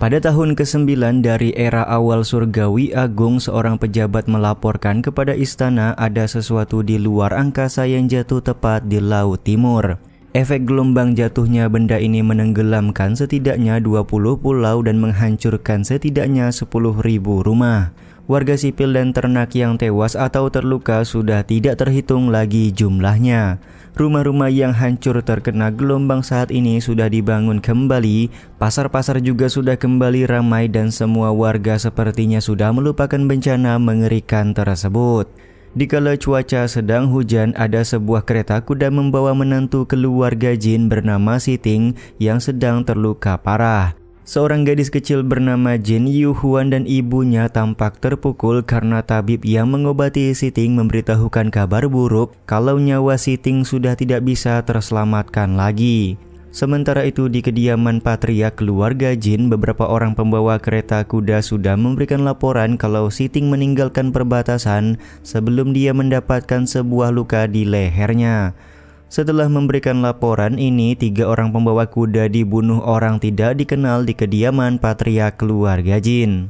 Pada tahun ke-9 dari era awal surgawi agung, seorang pejabat melaporkan kepada istana ada sesuatu di luar angkasa yang jatuh tepat di Laut Timur. Efek gelombang jatuhnya benda ini menenggelamkan setidaknya 20 pulau dan menghancurkan setidaknya 10.000 rumah. Warga sipil dan ternak yang tewas atau terluka sudah tidak terhitung lagi jumlahnya. Rumah-rumah yang hancur terkena gelombang saat ini sudah dibangun kembali, pasar-pasar juga sudah kembali ramai dan semua warga sepertinya sudah melupakan bencana mengerikan tersebut. Dikala cuaca sedang hujan, ada sebuah kereta kuda membawa menantu keluarga jin bernama Siting yang sedang terluka parah. Seorang gadis kecil bernama Jin Yu Huan dan ibunya tampak terpukul karena tabib yang mengobati Siting memberitahukan kabar buruk kalau nyawa Siting sudah tidak bisa terselamatkan lagi. Sementara itu di kediaman patriark keluarga Jin, beberapa orang pembawa kereta kuda sudah memberikan laporan kalau Siting meninggalkan perbatasan sebelum dia mendapatkan sebuah luka di lehernya. Setelah memberikan laporan ini, 3 orang pembawa kuda dibunuh orang tidak dikenal di kediaman patriark keluarga Jin.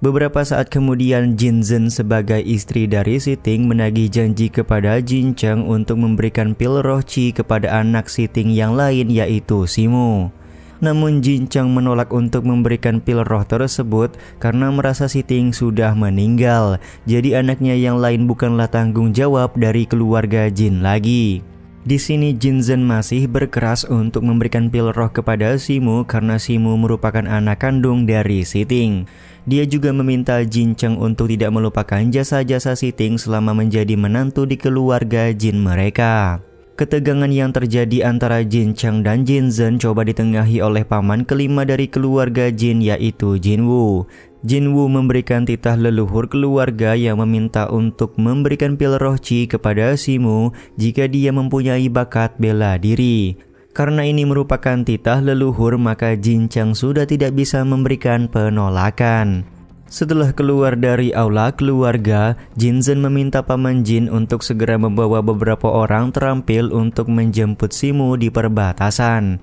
Beberapa saat kemudian, Jin Zhen sebagai istri dari Siting menagih janji kepada Jin Cheng untuk memberikan pil roh Qi kepada anak Siting yang lain yaitu Simu. Namun Jin Cheng menolak untuk memberikan pil roh tersebut karena merasa Siting sudah meninggal. Jadi anaknya yang lain bukanlah tanggung jawab dari keluarga Jin lagi. Di sini Jin Zhen masih berkeras untuk memberikan pil roh kepada Simu karena Simu merupakan anak kandung dari Siting. Dia juga meminta Jin Cheng untuk tidak melupakan jasa-jasa Siting selama menjadi menantu di keluarga Jin mereka. Ketegangan yang terjadi antara Jin Cheng dan Jin Zhen coba ditengahi oleh paman kelima dari keluarga Jin yaitu Jin Wu. Jin Wu memberikan titah leluhur keluarga yang meminta untuk memberikan pil roh Qi kepada Simu jika dia mempunyai bakat bela diri. Karena ini merupakan titah leluhur, maka Jin Cheng sudah tidak bisa memberikan penolakan. Setelah keluar dari aula keluarga, Jin Zhen meminta paman Jin untuk segera membawa beberapa orang terampil untuk menjemput Simu di perbatasan.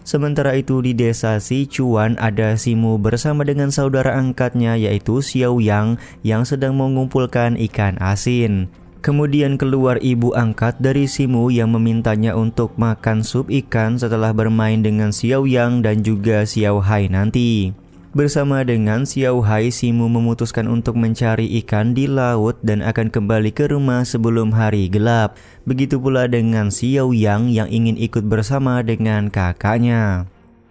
Sementara itu di desa Sichuan ada Simu bersama dengan saudara angkatnya yaitu Xiao Yang yang sedang mengumpulkan ikan asin. Kemudian keluar ibu angkat dari Simu yang memintanya untuk makan sup ikan setelah bermain dengan Xiao Yang dan juga Xiao Hai nanti. Bersama dengan Xiao Hai, Simu memutuskan untuk mencari ikan di laut dan akan kembali ke rumah sebelum hari gelap. Begitu pula dengan Xiao Yang yang ingin ikut bersama dengan kakaknya.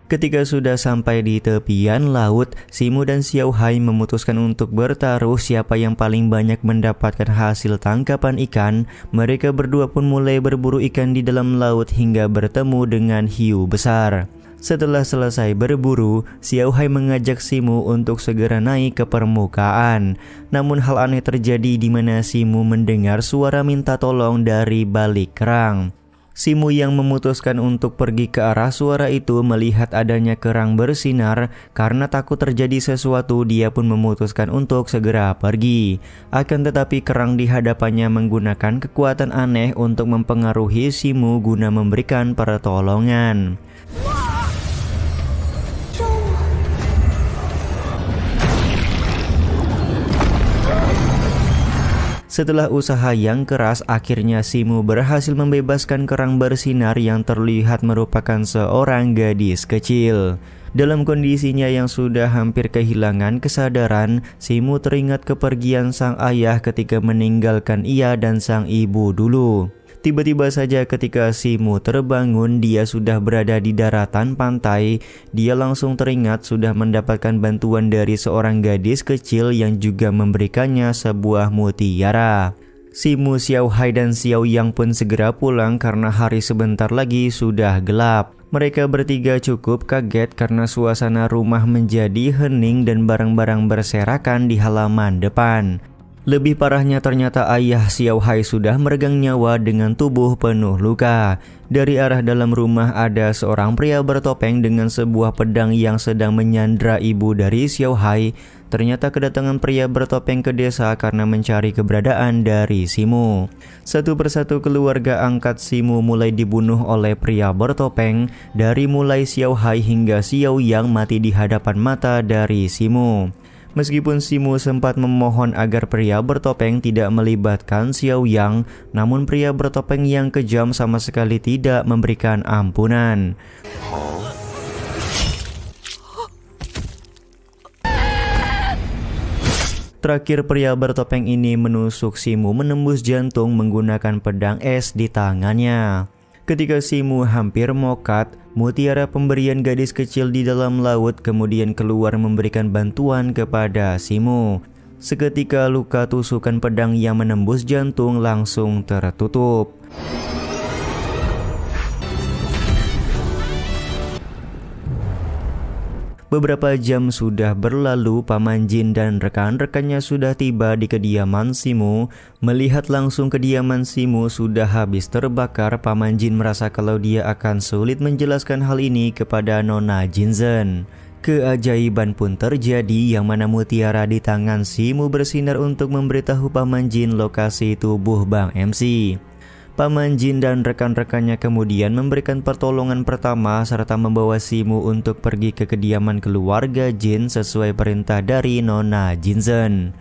Ketika sudah sampai di tepian laut, Simu dan Xiao Hai memutuskan untuk bertaruh siapa yang paling banyak mendapatkan hasil tangkapan ikan. Mereka berdua pun mulai berburu ikan di dalam laut hingga bertemu dengan hiu besar. Setelah selesai berburu, Xiao Hai mengajak Simu untuk segera naik ke permukaan. Namun hal aneh terjadi di mana Simu mendengar suara minta tolong dari balik kerang. Simu yang memutuskan untuk pergi ke arah suara itu melihat adanya kerang bersinar. Karena takut terjadi sesuatu, dia pun memutuskan untuk segera pergi. Akan tetapi kerang di hadapannya menggunakan kekuatan aneh untuk mempengaruhi Simu guna memberikan pertolongan. Setelah usaha yang keras, akhirnya Simu berhasil membebaskan kerang bersinar yang terlihat merupakan seorang gadis kecil. Dalam kondisinya yang sudah hampir kehilangan kesadaran, Simu teringat kepergian sang ayah ketika meninggalkan ia dan sang ibu dulu. Tiba-tiba saja ketika Simu terbangun, dia sudah berada di daratan pantai. Dia langsung teringat sudah mendapatkan bantuan dari seorang gadis kecil yang juga memberikannya sebuah mutiara. Simu, Xiao Hai dan Xiao Yang pun segera pulang karena hari sebentar lagi sudah gelap. Mereka bertiga cukup kaget karena suasana rumah menjadi hening dan barang-barang berserakan di halaman depan. Lebih parahnya ternyata ayah Xiao Hai sudah meregang nyawa dengan tubuh penuh luka. Dari arah dalam rumah ada seorang pria bertopeng dengan sebuah pedang yang sedang menyandra ibu dari Xiao Hai. Ternyata kedatangan pria bertopeng ke desa karena mencari keberadaan dari Simu. Satu persatu keluarga angkat Simu mulai dibunuh oleh pria bertopeng, dari mulai Xiao Hai hingga Xiao Yang mati di hadapan mata dari Simu. Meskipun Simu sempat memohon agar pria bertopeng tidak melibatkan Xiao Yang, namun pria bertopeng yang kejam sama sekali tidak memberikan ampunan. Terakhir pria bertopeng ini menusuk Simu menembus jantung menggunakan pedang es di tangannya. Ketika Simu hampir mokat, mutiara pemberian gadis kecil di dalam laut kemudian keluar memberikan bantuan kepada Simu. Seketika luka tusukan pedang yang menembus jantung langsung tertutup. Beberapa jam sudah berlalu, Paman Jin dan rekan-rekannya sudah tiba di kediaman Simu. Melihat langsung kediaman Simu sudah habis terbakar, Paman Jin merasa kalau dia akan sulit menjelaskan hal ini kepada Nona Jinzen. Keajaiban pun terjadi, yang mana mutiara di tangan Simu bersinar untuk memberitahu Paman Jin lokasi tubuh Bang MC. Paman Jin dan rekan-rekannya kemudian memberikan pertolongan pertama serta membawa Simu untuk pergi ke kediaman keluarga Jin sesuai perintah dari Nona Jinzen.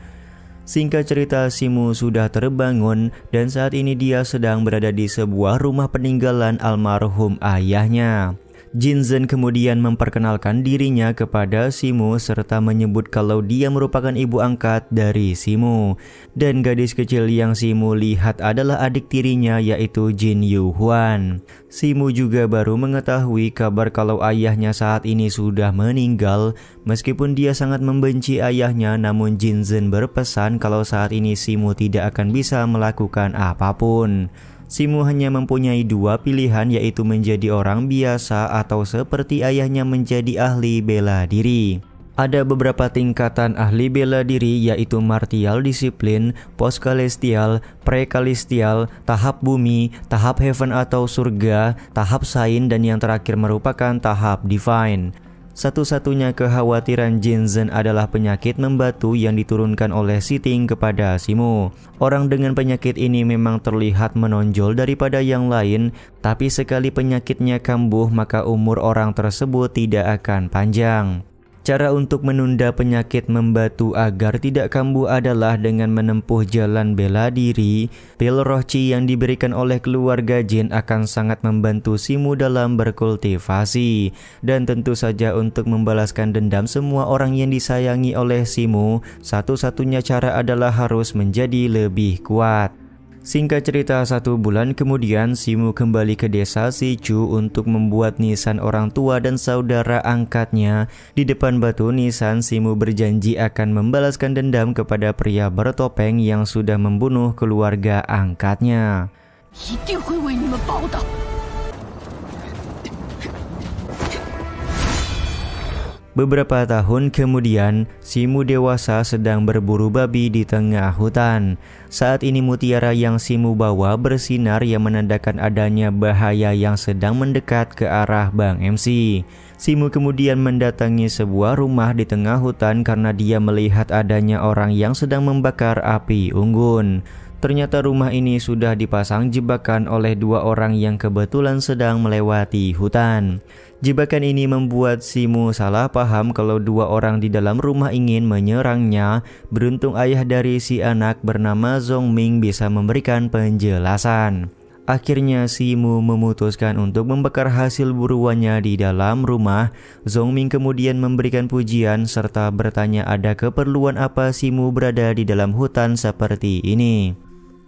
Singkat cerita, Simu sudah terbangun dan saat ini dia sedang berada di sebuah rumah peninggalan almarhum ayahnya. Jinzen kemudian memperkenalkan dirinya kepada Simu serta menyebut kalau dia merupakan ibu angkat dari Simu. Dan gadis kecil yang Simu lihat adalah adik tirinya yaitu Jin Yu Huan. Simu juga baru mengetahui kabar kalau ayahnya saat ini sudah meninggal. Meskipun dia sangat membenci ayahnya, namun Jinzen berpesan kalau saat ini Simu tidak akan bisa melakukan apapun. Simu hanya mempunyai dua pilihan, yaitu menjadi orang biasa atau seperti ayahnya menjadi ahli bela diri. Ada beberapa tingkatan ahli bela diri, yaitu martial disiplin, post celestial, pre-celestial, tahap bumi, tahap heaven atau surga, tahap sain, dan yang terakhir merupakan tahap divine. Satu-satunya kekhawatiran Jinzen adalah penyakit membatu yang diturunkan oleh Siting kepada Simu. Orang dengan penyakit ini memang terlihat menonjol daripada yang lain, tapi sekali penyakitnya kambuh maka umur orang tersebut tidak akan panjang. Cara untuk menunda penyakit membatu agar tidak kambuh adalah dengan menempuh jalan bela diri. Pil roh Chi yang diberikan oleh keluarga Jin akan sangat membantu Simu dalam berkultivasi. Dan tentu saja untuk membalaskan dendam semua orang yang disayangi oleh Simu, satu-satunya cara adalah harus menjadi lebih kuat. Singkat cerita, 1 bulan kemudian Simu kembali ke desa Sichu untuk membuat nisan orang tua dan saudara angkatnya. Di depan batu nisan, Simu berjanji akan membalaskan dendam kepada pria bertopeng yang sudah membunuh keluarga angkatnya. Beberapa tahun kemudian, Simu dewasa sedang berburu babi di tengah hutan. Saat ini mutiara yang Simu bawa bersinar yang menandakan adanya bahaya yang sedang mendekat ke arah Bang MC. Simu kemudian mendatangi sebuah rumah di tengah hutan karena dia melihat adanya orang yang sedang membakar api unggun. Ternyata rumah ini sudah dipasang jebakan oleh 2 orang yang kebetulan sedang melewati hutan. Jebakan ini membuat Simu salah paham kalau 2 orang di dalam rumah ingin menyerangnya. Beruntung ayah dari si anak bernama Zongming bisa memberikan penjelasan. Akhirnya Simu memutuskan untuk membakar hasil buruannya di dalam rumah. Zongming kemudian memberikan pujian serta bertanya ada keperluan apa Simu berada di dalam hutan seperti ini.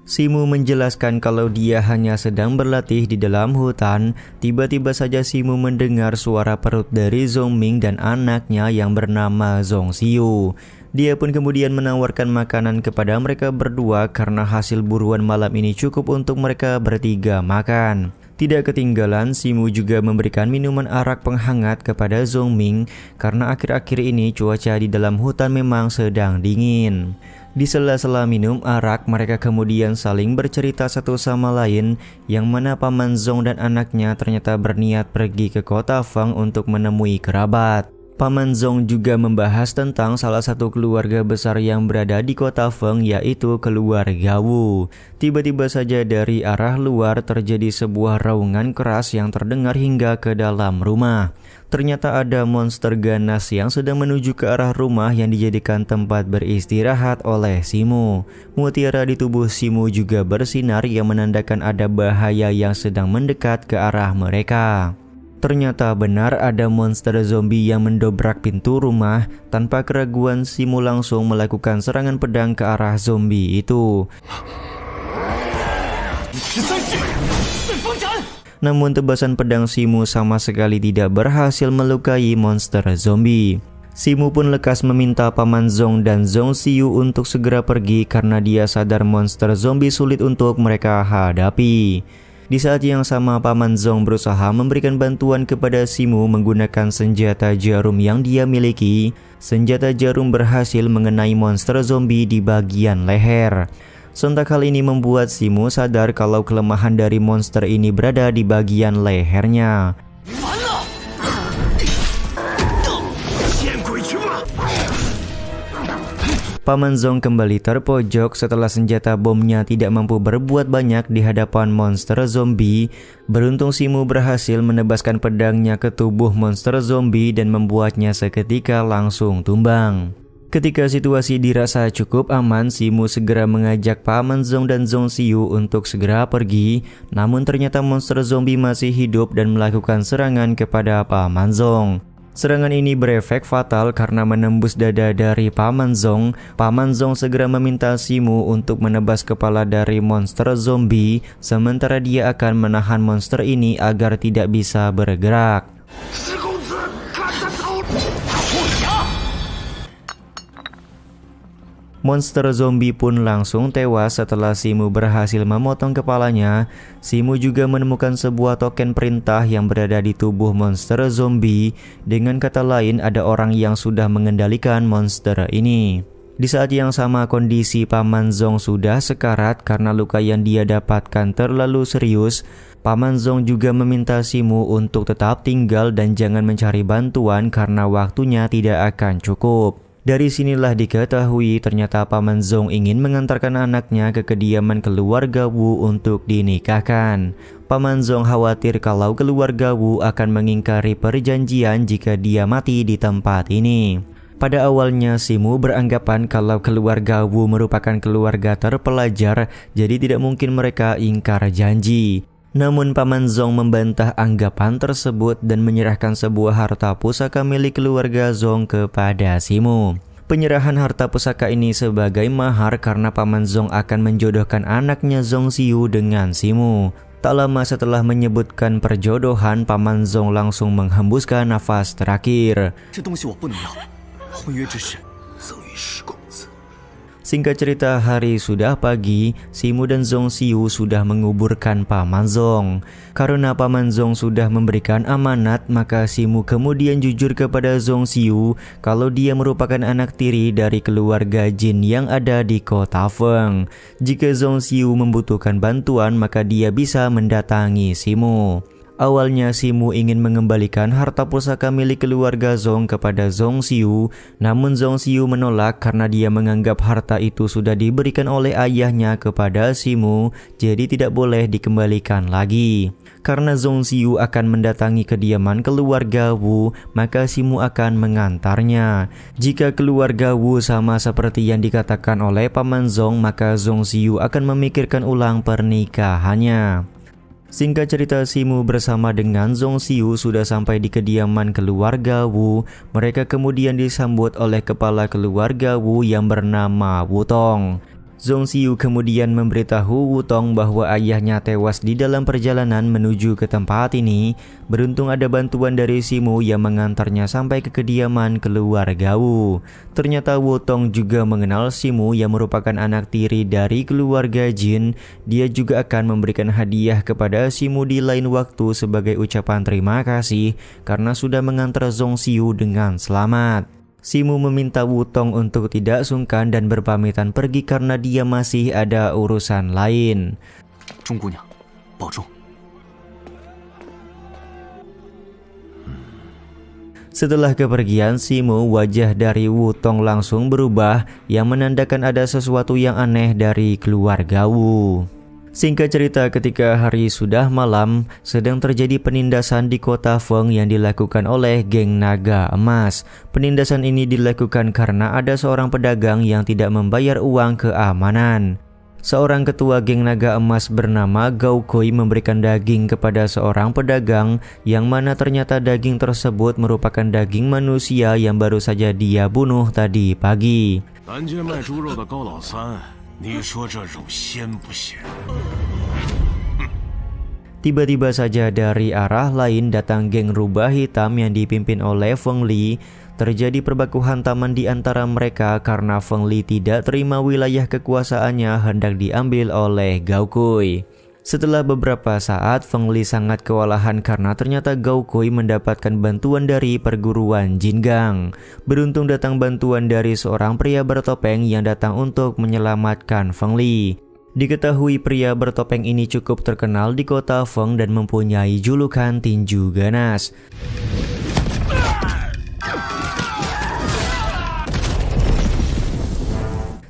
Simu menjelaskan kalau dia hanya sedang berlatih di dalam hutan. Tiba-tiba saja Simu mendengar suara perut dari Zongming dan anaknya yang bernama Zongxiu. Dia pun kemudian menawarkan makanan kepada mereka berdua karena hasil buruan malam ini cukup untuk mereka bertiga makan. Tidak ketinggalan, Simu juga memberikan minuman arak penghangat kepada Zongming karena akhir-akhir ini cuaca di dalam hutan memang sedang dingin. Di sela-sela minum arak, mereka kemudian saling bercerita satu sama lain, yang mana Paman Zong dan anaknya ternyata berniat pergi ke kota Fang untuk menemui kerabat. Paman Zong juga membahas tentang salah satu keluarga besar yang berada di kota Feng, yaitu keluarga Wu. Tiba-tiba saja dari arah luar terjadi sebuah raungan keras yang terdengar hingga ke dalam rumah. Ternyata ada monster ganas yang sedang menuju ke arah rumah yang dijadikan tempat beristirahat oleh Simu. Mutiara di tubuh Simu juga bersinar yang menandakan ada bahaya yang sedang mendekat ke arah mereka. Ternyata benar ada monster zombie yang mendobrak pintu rumah. Tanpa keraguan, Simu langsung melakukan serangan pedang ke arah zombie itu. Namun tebasan pedang Simu sama sekali tidak berhasil melukai monster zombie. Simu pun lekas meminta Paman Zong dan Zong Xiu untuk segera pergi karena dia sadar monster zombie sulit untuk mereka hadapi. Di saat yang sama, Paman Zong berusaha memberikan bantuan kepada Simu menggunakan senjata jarum yang dia miliki. Senjata jarum berhasil mengenai monster zombie di bagian leher. Sontak hal ini membuat Simu sadar kalau kelemahan dari monster ini berada di bagian lehernya. Paman Zong kembali terpojok setelah senjata bomnya tidak mampu berbuat banyak di hadapan monster zombie. Beruntung Simu berhasil menebaskan pedangnya ke tubuh monster zombie dan membuatnya seketika langsung tumbang. Ketika situasi dirasa cukup aman, Simu segera mengajak Paman Zong dan Zong Xiu untuk segera pergi. Namun ternyata monster zombie masih hidup dan melakukan serangan kepada Paman Zong. Serangan ini berefek fatal karena menembus dada dari Paman Zong. Paman Zong segera meminta Simu untuk menebas kepala dari monster zombie, sementara dia akan menahan monster ini agar tidak bisa bergerak. Monster zombie pun langsung tewas setelah Simu berhasil memotong kepalanya. Simu juga menemukan sebuah token perintah yang berada di tubuh monster zombie. Dengan kata lain, ada orang yang sudah mengendalikan monster ini. Di saat yang sama, kondisi Paman Zong sudah sekarat karena luka yang dia dapatkan terlalu serius. Paman Zong juga meminta Simu untuk tetap tinggal dan jangan mencari bantuan karena waktunya tidak akan cukup. Dari sinilah diketahui ternyata Paman Zong ingin mengantarkan anaknya ke kediaman keluarga Wu untuk dinikahkan. Paman Zong khawatir kalau keluarga Wu akan mengingkari perjanjian jika dia mati di tempat ini. Pada awalnya Simu beranggapan kalau keluarga Wu merupakan keluarga terpelajar, jadi tidak mungkin mereka ingkar janji. Namun Paman Zong membantah anggapan tersebut dan menyerahkan sebuah harta pusaka milik keluarga Zong kepada Simu. Penyerahan harta pusaka ini sebagai mahar karena Paman Zong akan menjodohkan anaknya Zong Xiu dengan Simu. Tak lama setelah menyebutkan perjodohan, Paman Zong langsung menghembuskan nafas terakhir. Singkat cerita, hari sudah pagi, Simu dan Zong Xiu sudah menguburkan Paman Zong. Karena Paman Zong sudah memberikan amanat, maka Simu kemudian jujur kepada Zong Xiu kalau dia merupakan anak tiri dari keluarga jin yang ada di kota Feng. Jika Zong Xiu membutuhkan bantuan, maka dia bisa mendatangi Simu. Awalnya Simu ingin mengembalikan harta pusaka milik keluarga Zong kepada Zong Xiu, namun Zong Xiu menolak karena dia menganggap harta itu sudah diberikan oleh ayahnya kepada Simu, jadi tidak boleh dikembalikan lagi. Karena Zong Xiu akan mendatangi kediaman keluarga Wu, maka Simu akan mengantarnya. Jika keluarga Wu sama seperti yang dikatakan oleh Paman Zong, maka Zong Xiu akan memikirkan ulang pernikahannya. Singkat cerita, Simu bersama dengan Zong Xiu sudah sampai di kediaman keluarga Wu. Mereka kemudian disambut oleh kepala keluarga Wu yang bernama Wutong. Zong Xiu kemudian memberitahu Wutong bahwa ayahnya tewas di dalam perjalanan menuju ke tempat ini. Beruntung ada bantuan dari Simu yang mengantarnya sampai ke kediaman keluarga Wu. Ternyata Wutong juga mengenal Simu yang merupakan anak tiri dari keluarga jin. Dia juga akan memberikan hadiah kepada Simu di lain waktu sebagai ucapan terima kasih karena sudah mengantar Zong Xiu dengan selamat. Simu meminta Wutong untuk tidak sungkan dan berpamitan pergi karena dia masih ada urusan lain. Setelah kepergian Simu, wajah dari Wutong langsung berubah yang menandakan ada sesuatu yang aneh dari keluarga Wu. Singkat cerita, ketika hari sudah malam, sedang terjadi penindasan di kota Feng yang dilakukan oleh geng naga emas. Penindasan ini dilakukan karena ada seorang pedagang yang tidak membayar uang keamanan. Seorang ketua geng naga emas bernama Gao Kui memberikan daging kepada seorang pedagang yang mana ternyata daging tersebut merupakan daging manusia yang baru saja dia bunuh tadi pagi. Tiba-tiba saja dari arah lain datang geng rubah hitam yang dipimpin oleh Feng Li. Terjadi perbakuhan taman di antara mereka karena Feng Li tidak terima wilayah kekuasaannya hendak diambil oleh Gao Kui. Setelah beberapa saat, Feng Li sangat kewalahan karena ternyata Gao Kui mendapatkan bantuan dari perguruan Jingang. Beruntung datang bantuan dari seorang pria bertopeng yang datang untuk menyelamatkan Feng Li. Diketahui pria bertopeng ini cukup terkenal di kota Feng dan mempunyai julukan tinju ganas.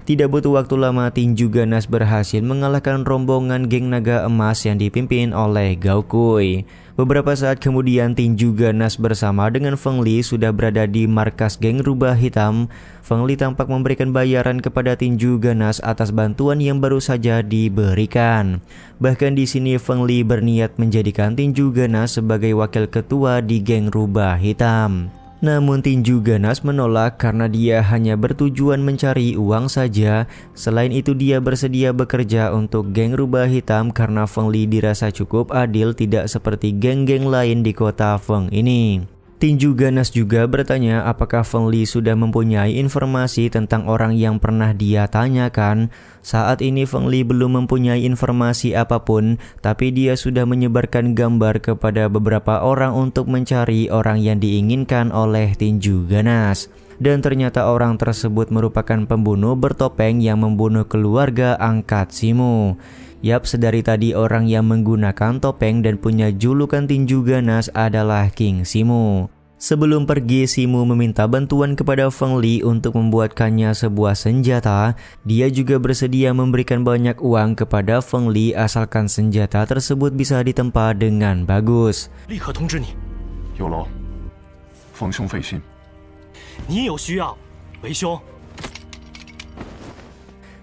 Tidak butuh waktu lama, tinju ganas berhasil mengalahkan rombongan geng naga emas yang dipimpin oleh Gao Kui. Beberapa saat kemudian, tinju ganas bersama dengan Feng Li sudah berada di markas geng rubah hitam. Feng Li tampak memberikan bayaran kepada tinju ganas atas bantuan yang baru saja diberikan. Bahkan di sini Feng Li berniat menjadikan tinju ganas sebagai wakil ketua di geng rubah hitam. Namun tinju ganas menolak karena dia hanya bertujuan mencari uang saja. Selain itu dia bersedia bekerja untuk geng rubah hitam karena Feng Li dirasa cukup adil, tidak seperti geng-geng lain di kota Feng ini. Tinju ganas juga bertanya apakah Feng Li sudah mempunyai informasi tentang orang yang pernah dia tanyakan. Saat ini Feng Li belum mempunyai informasi apapun, tapi dia sudah menyebarkan gambar kepada beberapa orang untuk mencari orang yang diinginkan oleh tinju ganas. Dan ternyata orang tersebut merupakan pembunuh bertopeng yang membunuh keluarga angkat Simu. Yap, sedari tadi orang yang menggunakan topeng dan punya julukan tinju ganas adalah King Simu. Sebelum pergi, Simu meminta bantuan kepada Feng Li untuk membuatkannya sebuah senjata. Dia juga bersedia memberikan banyak uang kepada Feng Li asalkan senjata tersebut bisa ditempa dengan bagus.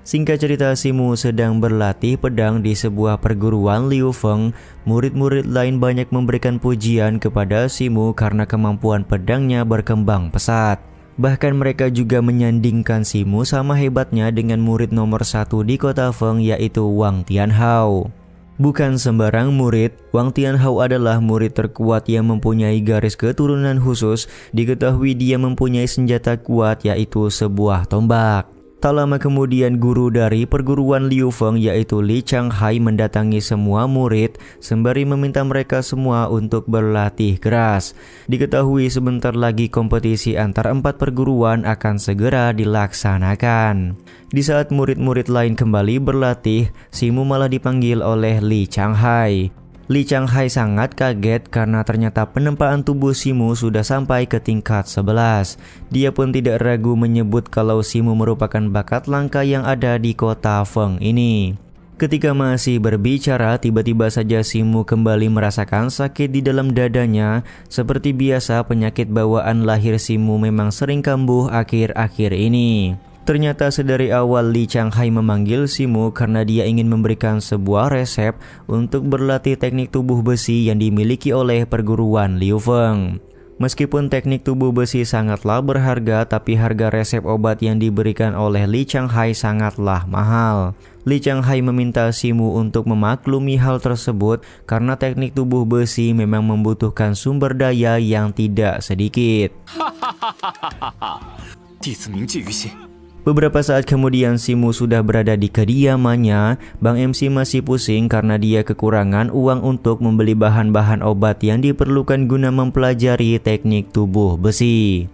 Singkat cerita, Simu sedang berlatih pedang di sebuah perguruan Liu Feng. Murid-murid lain banyak memberikan pujian kepada Simu karena kemampuan pedangnya berkembang pesat. Bahkan mereka juga menyandingkan Simu sama hebatnya dengan murid nomor 1 di kota Feng, yaitu Wang Tianhao. Bukan sembarang murid, Wang Tianhao adalah murid terkuat yang mempunyai garis keturunan khusus. Diketahui dia mempunyai senjata kuat, yaitu sebuah tombak. Tak lama kemudian, guru dari perguruan Liu Feng yaitu Li Changhai mendatangi semua murid sembari meminta mereka semua untuk berlatih keras. Diketahui sebentar lagi kompetisi antar 4 perguruan akan segera dilaksanakan. Di saat murid-murid lain kembali berlatih, Simu malah dipanggil oleh Li Changhai. Li Changhai sangat kaget karena ternyata penempaan tubuh Simu sudah sampai ke tingkat 11. Dia pun tidak ragu menyebut kalau Simu merupakan bakat langka yang ada di kota Feng ini. Ketika masih berbicara, tiba-tiba saja Simu kembali merasakan sakit di dalam dadanya. Seperti biasa, penyakit bawaan lahir Simu memang sering kambuh akhir-akhir ini. Ternyata sedari awal Li Changhai memanggil Simu karena dia ingin memberikan sebuah resep untuk berlatih teknik tubuh besi yang dimiliki oleh perguruan Liu Feng. Meskipun teknik tubuh besi sangatlah berharga, tapi harga resep obat yang diberikan oleh Li Changhai sangatlah mahal. Li Changhai meminta Simu untuk memaklumi hal tersebut karena teknik tubuh besi memang membutuhkan sumber daya yang tidak sedikit. Beberapa saat kemudian Simu sudah berada di kediamannya. Bang MC masih pusing karena dia kekurangan uang untuk membeli bahan-bahan obat yang diperlukan guna mempelajari teknik tubuh besi.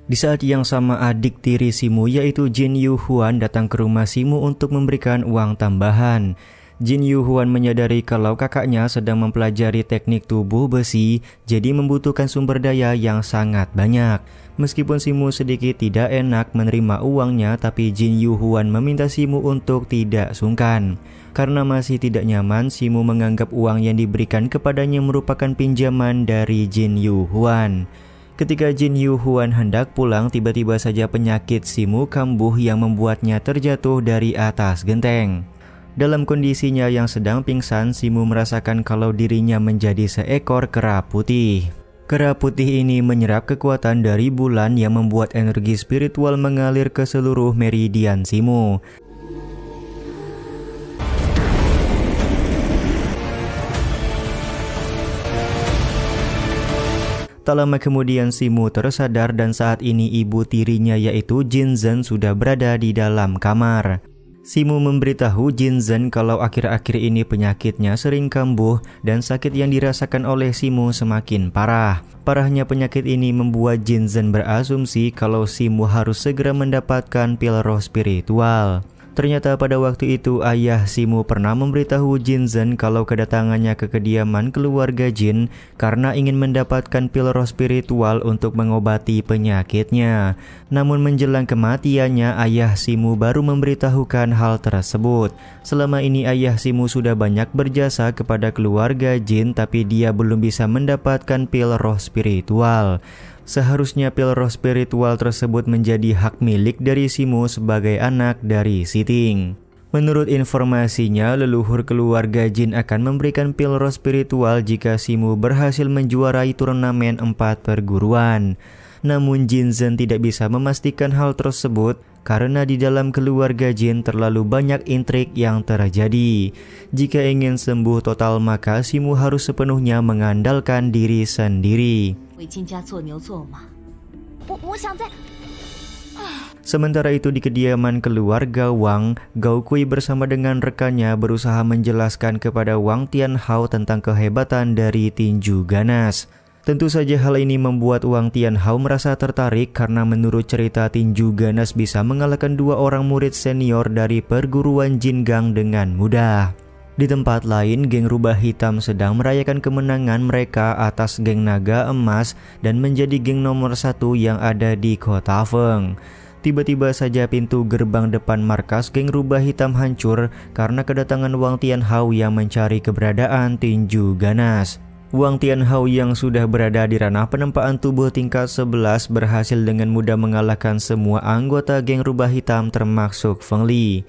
Di saat yang sama, adik tiri Simu yaitu Jin Yu Huan datang ke rumah Simu untuk memberikan uang tambahan. Jin Yuhuan menyadari kalau kakaknya sedang mempelajari teknik tubuh besi, jadi membutuhkan sumber daya yang sangat banyak. Meskipun Simu sedikit tidak enak menerima uangnya, tapi Jin Yuhuan meminta Simu untuk tidak sungkan. Karena masih tidak nyaman, Simu menganggap uang yang diberikan kepadanya merupakan pinjaman dari Jin Yuhuan. Ketika Jin Yuhuan hendak pulang, tiba-tiba saja penyakit Simu kambuh yang membuatnya terjatuh dari atas genteng. Dalam kondisinya yang sedang pingsan, Simu merasakan kalau dirinya menjadi seekor kera putih. Kera putih ini menyerap kekuatan dari bulan yang membuat energi spiritual mengalir ke seluruh meridian Simu. Tak lama kemudian Simu tersadar dan saat ini ibu tirinya yaitu Jin Zhen sudah berada di dalam kamar. Simu memberitahu Jin Zhen kalau akhir-akhir ini penyakitnya sering kambuh dan sakit yang dirasakan oleh Simu semakin parah. Parahnya penyakit ini membuat Jin Zhen berasumsi kalau Simu harus segera mendapatkan pil roh spiritual. Ternyata pada waktu itu ayah Simu pernah memberitahu Jin Zhen kalau kedatangannya ke kediaman keluarga Jin karena ingin mendapatkan pil roh spiritual untuk mengobati penyakitnya. Namun menjelang kematiannya ayah Simu baru memberitahukan hal tersebut. Selama ini ayah Simu sudah banyak berjasa kepada keluarga Jin, tapi dia belum bisa mendapatkan pil roh spiritual. Seharusnya pil roh spiritual tersebut menjadi hak milik dari Simu sebagai anak dari Siting. Menurut informasinya, leluhur keluarga Jin akan memberikan pil roh spiritual jika Simu berhasil menjuarai turnamen 4 perguruan. Namun Jin Zhen tidak bisa memastikan hal tersebut karena di dalam keluarga Jin terlalu banyak intrik yang terjadi. Jika ingin sembuh total maka Simu harus sepenuhnya mengandalkan diri sendiri. Sementara itu di kediaman keluarga Wang, Gao Kui bersama dengan rekannya berusaha menjelaskan kepada Wang Tianhao tentang kehebatan dari tinju ganas. Tentu saja hal ini membuat Wang Tianhao merasa tertarik karena menurut cerita tinju ganas bisa mengalahkan 2 orang murid senior dari perguruan Jingang dengan mudah. Di tempat lain, geng rubah hitam sedang merayakan kemenangan mereka atas geng naga emas dan menjadi geng nomor 1 yang ada di kota Feng. Tiba-tiba saja pintu gerbang depan markas geng rubah hitam hancur karena kedatangan Wang Tianhao yang mencari keberadaan tinju ganas. Wang Tianhao yang sudah berada di ranah penempaan tubuh tingkat 11 berhasil dengan mudah mengalahkan semua anggota geng rubah hitam termasuk Feng Li.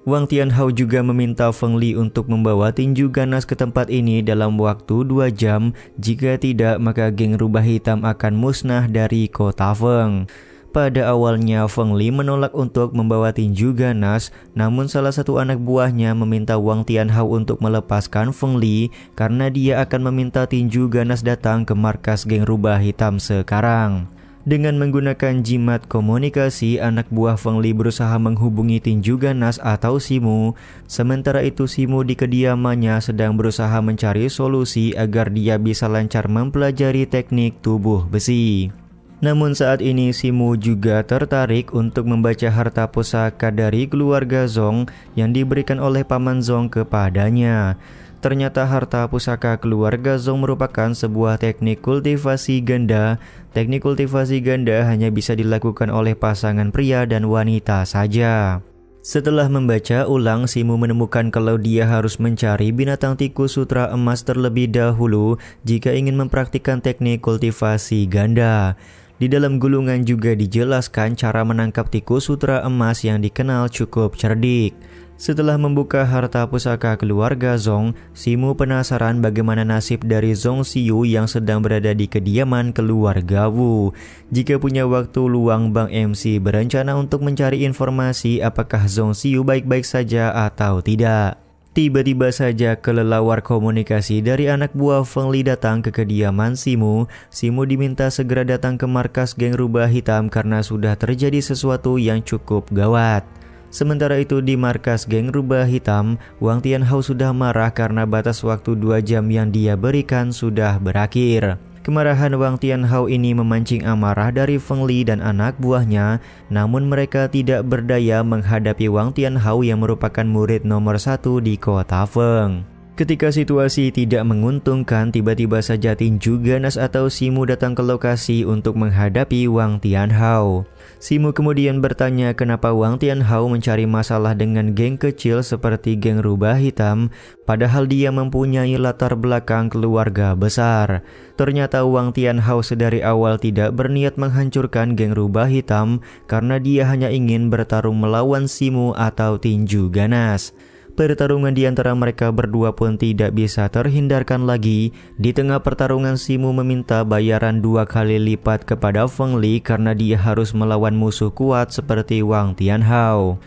Wang Tianhao juga meminta Feng Li untuk membawa tinju ganas ke tempat ini dalam waktu 2 jam. Jika tidak, maka geng rubah hitam akan musnah dari kota Feng. Pada awalnya Feng Li menolak untuk membawa tinju ganas, namun salah satu anak buahnya meminta Wang Tianhao untuk melepaskan Feng Li karena dia akan meminta tinju ganas datang ke markas geng rubah hitam sekarang. Dengan menggunakan jimat komunikasi, anak buah Feng Li berusaha menghubungi tinju ganas atau Simu. Sementara itu Simu di kediamannya sedang berusaha mencari solusi agar dia bisa lancar mempelajari teknik tubuh besi. Namun saat ini Simu juga tertarik untuk membaca harta pusaka dari keluarga Zong yang diberikan oleh paman Zong kepadanya. Ternyata harta pusaka keluarga Zong merupakan sebuah teknik kultivasi ganda. Teknik kultivasi ganda hanya bisa dilakukan oleh pasangan pria dan wanita saja. Setelah membaca ulang, Simu menemukan kalau dia harus mencari binatang tikus sutra emas terlebih dahulu jika ingin mempraktikkan teknik kultivasi ganda. Di dalam gulungan juga dijelaskan cara menangkap tikus sutra emas yang dikenal cukup cerdik. Setelah membuka harta pusaka keluarga Zong, Simu penasaran bagaimana nasib dari Zong Xiu yang sedang berada di kediaman keluarga Wu. Jika punya waktu luang, Bang MC berencana untuk mencari informasi apakah Zong Xiu baik-baik saja atau tidak. Tiba-tiba saja kelelawar komunikasi dari anak buah Feng Li datang ke kediaman Simu. Simu diminta segera datang ke markas geng rubah hitam karena sudah terjadi sesuatu yang cukup gawat. Sementara itu di markas geng rubah hitam, Wang Tianhao sudah marah karena batas waktu 2 jam yang dia berikan sudah berakhir. Kemarahan Wang Tianhao ini memancing amarah dari Feng Li dan anak buahnya, namun mereka tidak berdaya menghadapi Wang Tianhao yang merupakan murid nomor 1 di kota Feng. Ketika situasi tidak menguntungkan, tiba-tiba saja tinju ganas atau Simu datang ke lokasi untuk menghadapi Wang Tianhao. Simu kemudian bertanya kenapa Wang Tianhao mencari masalah dengan geng kecil seperti geng rubah hitam, padahal dia mempunyai latar belakang keluarga besar. Ternyata Wang Tianhao sedari awal tidak berniat menghancurkan geng rubah hitam karena dia hanya ingin bertarung melawan Simu atau tinju ganas. Pertarungan di antara mereka berdua pun tidak bisa terhindarkan lagi. Di tengah pertarungan Simu meminta bayaran 2 kali lipat kepada Feng Li karena dia harus melawan musuh kuat seperti Wang Tianhao.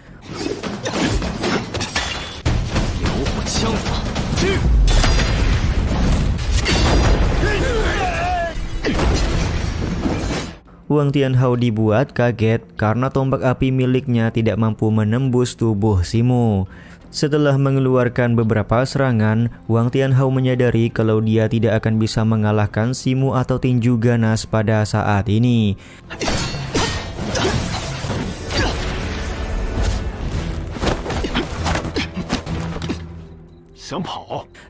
Wang Tianhao dibuat kaget karena tombak api miliknya tidak mampu menembus tubuh Simu. Setelah mengeluarkan beberapa serangan, Wang Tianhao menyadari kalau dia tidak akan bisa mengalahkan Simu atau tinju ganas pada saat ini.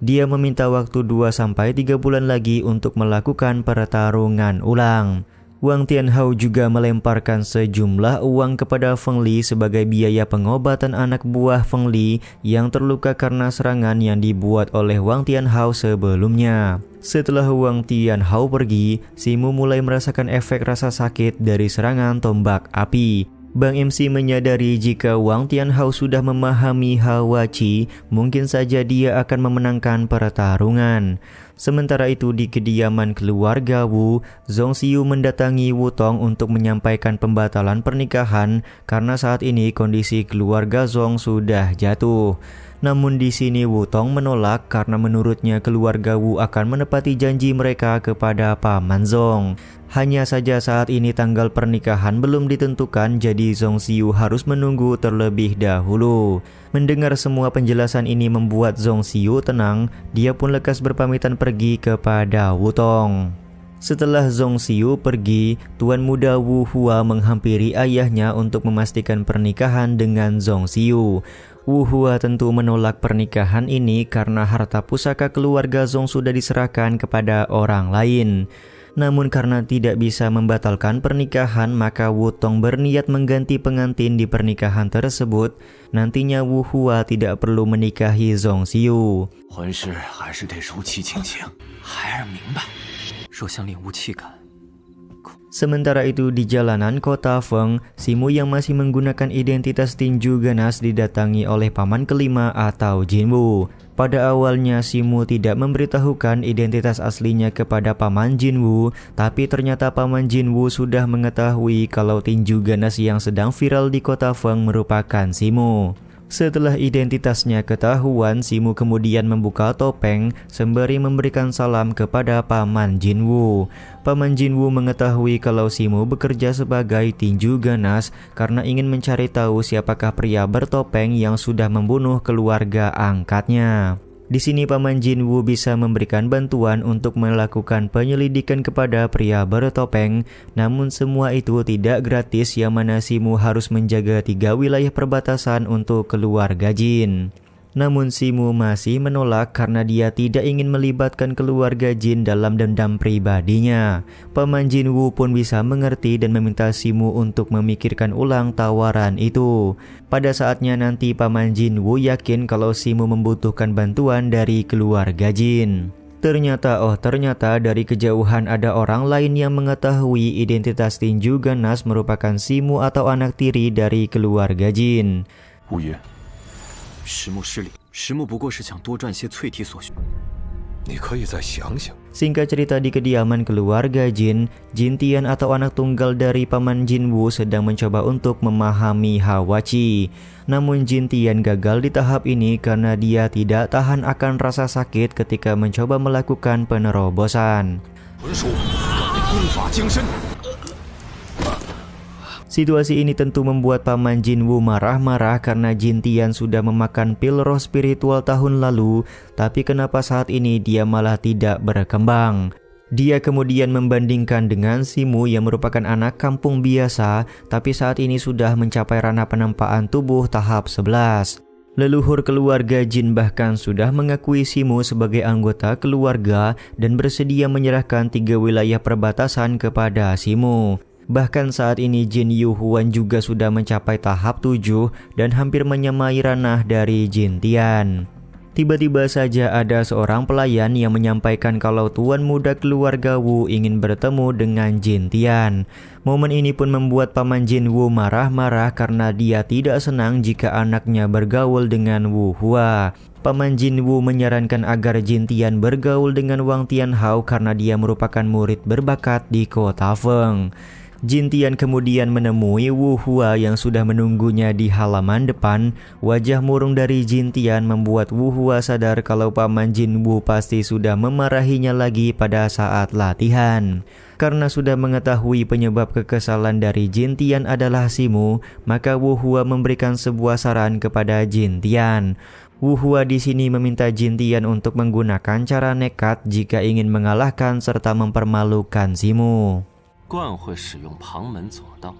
Dia meminta waktu 2-3 bulan lagi untuk melakukan pertarungan ulang. Wang Tianhao juga melemparkan sejumlah uang kepada Feng Li sebagai biaya pengobatan anak buah Feng Li yang terluka karena serangan yang dibuat oleh Wang Tianhao sebelumnya. Setelah Wang Tianhao pergi, Simu mulai merasakan efek rasa sakit dari serangan tombak api. Bang MC menyadari jika Wang Tianhao sudah memahami Hawa Qi, mungkin saja dia akan memenangkan pertarungan. Sementara itu di kediaman keluarga Wu, Zhong Xiu mendatangi Wu Tong untuk menyampaikan pembatalan pernikahan karena saat ini kondisi keluarga Zhong sudah jatuh. Namun di sini Wu Tong menolak karena menurutnya keluarga Wu akan menepati janji mereka kepada Paman Zhong. Hanya saja saat ini tanggal pernikahan belum ditentukan, jadi Zhong Xiu harus menunggu terlebih dahulu. Mendengar semua penjelasan ini membuat Zhong Xiu tenang, dia pun lekas berpamitan pergi kepada Wu Tong. Setelah Zhong Xiu pergi, Tuan Muda Wu Hua menghampiri ayahnya untuk memastikan pernikahan dengan Zhong Xiu. Wu Hua tentu menolak pernikahan ini karena harta pusaka keluarga Zhong sudah diserahkan kepada orang lain. Namun karena tidak bisa membatalkan pernikahan, maka Wu Tong berniat mengganti pengantin di pernikahan tersebut. Nantinya Wu Hua tidak perlu menikahi Zhong Xiu. Sementara itu di jalanan kota Feng, Simu yang masih menggunakan identitas tinju ganas didatangi oleh paman kelima atau Jinwu. Pada awalnya Simu tidak memberitahukan identitas aslinya kepada Paman Jinwu, tapi ternyata Paman Jinwu sudah mengetahui kalau tinju ganas yang sedang viral di kota Feng merupakan Simu. Setelah identitasnya ketahuan, Simu kemudian membuka topeng sembari memberikan salam kepada Paman Jinwu. Paman Jinwu mengetahui kalau Simu bekerja sebagai tinju ganas karena ingin mencari tahu siapakah pria bertopeng yang sudah membunuh keluarga angkatnya. Di sini Paman Jinwu bisa memberikan bantuan untuk melakukan penyelidikan kepada pria bertopeng, namun semua itu tidak gratis yang mana Simu harus menjaga 3 wilayah perbatasan untuk keluarga Jin. Namun Simu masih menolak karena dia tidak ingin melibatkan keluarga Jin dalam dendam pribadinya. Paman Jinwu pun bisa mengerti dan meminta Simu untuk memikirkan ulang tawaran itu. Pada saatnya nanti Paman Jinwu yakin kalau Simu membutuhkan bantuan dari keluarga Jin. Ternyata dari kejauhan ada orang lain yang mengetahui identitas tinju ganas merupakan Simu atau anak tiri dari keluarga Jin. 石木失礼，石木不过是想多赚些淬体所需。你可以再想想。 Singkat cerita di kediaman keluarga Jin, Jin Tian atau anak tunggal dari Paman Jinwu sedang mencoba untuk memahami Hawa Qi. Namun Jin Tian gagal di tahap ini karena dia tidak tahan akan rasa sakit ketika mencoba melakukan penerobosan. Situasi ini tentu membuat Paman Jinwu marah-marah karena Jin Tian sudah memakan pil roh spiritual tahun lalu, tapi kenapa saat ini dia malah tidak berkembang? Dia kemudian membandingkan dengan Simu yang merupakan anak kampung biasa, tapi saat ini sudah mencapai ranah penempaan tubuh tahap 11. Leluhur keluarga jin bahkan sudah mengakui Simu sebagai anggota keluarga dan bersedia menyerahkan 3 wilayah perbatasan kepada Simu. Bahkan saat ini Jin Yu Huan juga sudah mencapai tahap 7 dan hampir menyamai ranah dari Jin Tian. Tiba-tiba saja ada seorang pelayan yang menyampaikan kalau tuan muda keluarga Wu ingin bertemu dengan Jin Tian. Momen ini pun membuat Paman Jin Wu marah-marah karena dia tidak senang jika anaknya bergaul dengan Wu Hua. Paman Jin Wu menyarankan agar Jin Tian bergaul dengan Wang Tianhao karena dia merupakan murid berbakat di kota Feng. Jin Tian kemudian menemui Wu Hua yang sudah menunggunya di halaman depan. Wajah murung dari Jin Tian membuat Wu Hua sadar kalau Paman Jin Wu pasti sudah memarahinya lagi pada saat latihan. Karena sudah mengetahui penyebab kekesalan dari Jin Tian adalah Simu, maka Wu Hua memberikan sebuah saran kepada Jin Tian. Wu Hua di sini meminta Jin Tian untuk menggunakan cara nekat jika ingin mengalahkan serta mempermalukan Simu. 惯会使用旁门左道，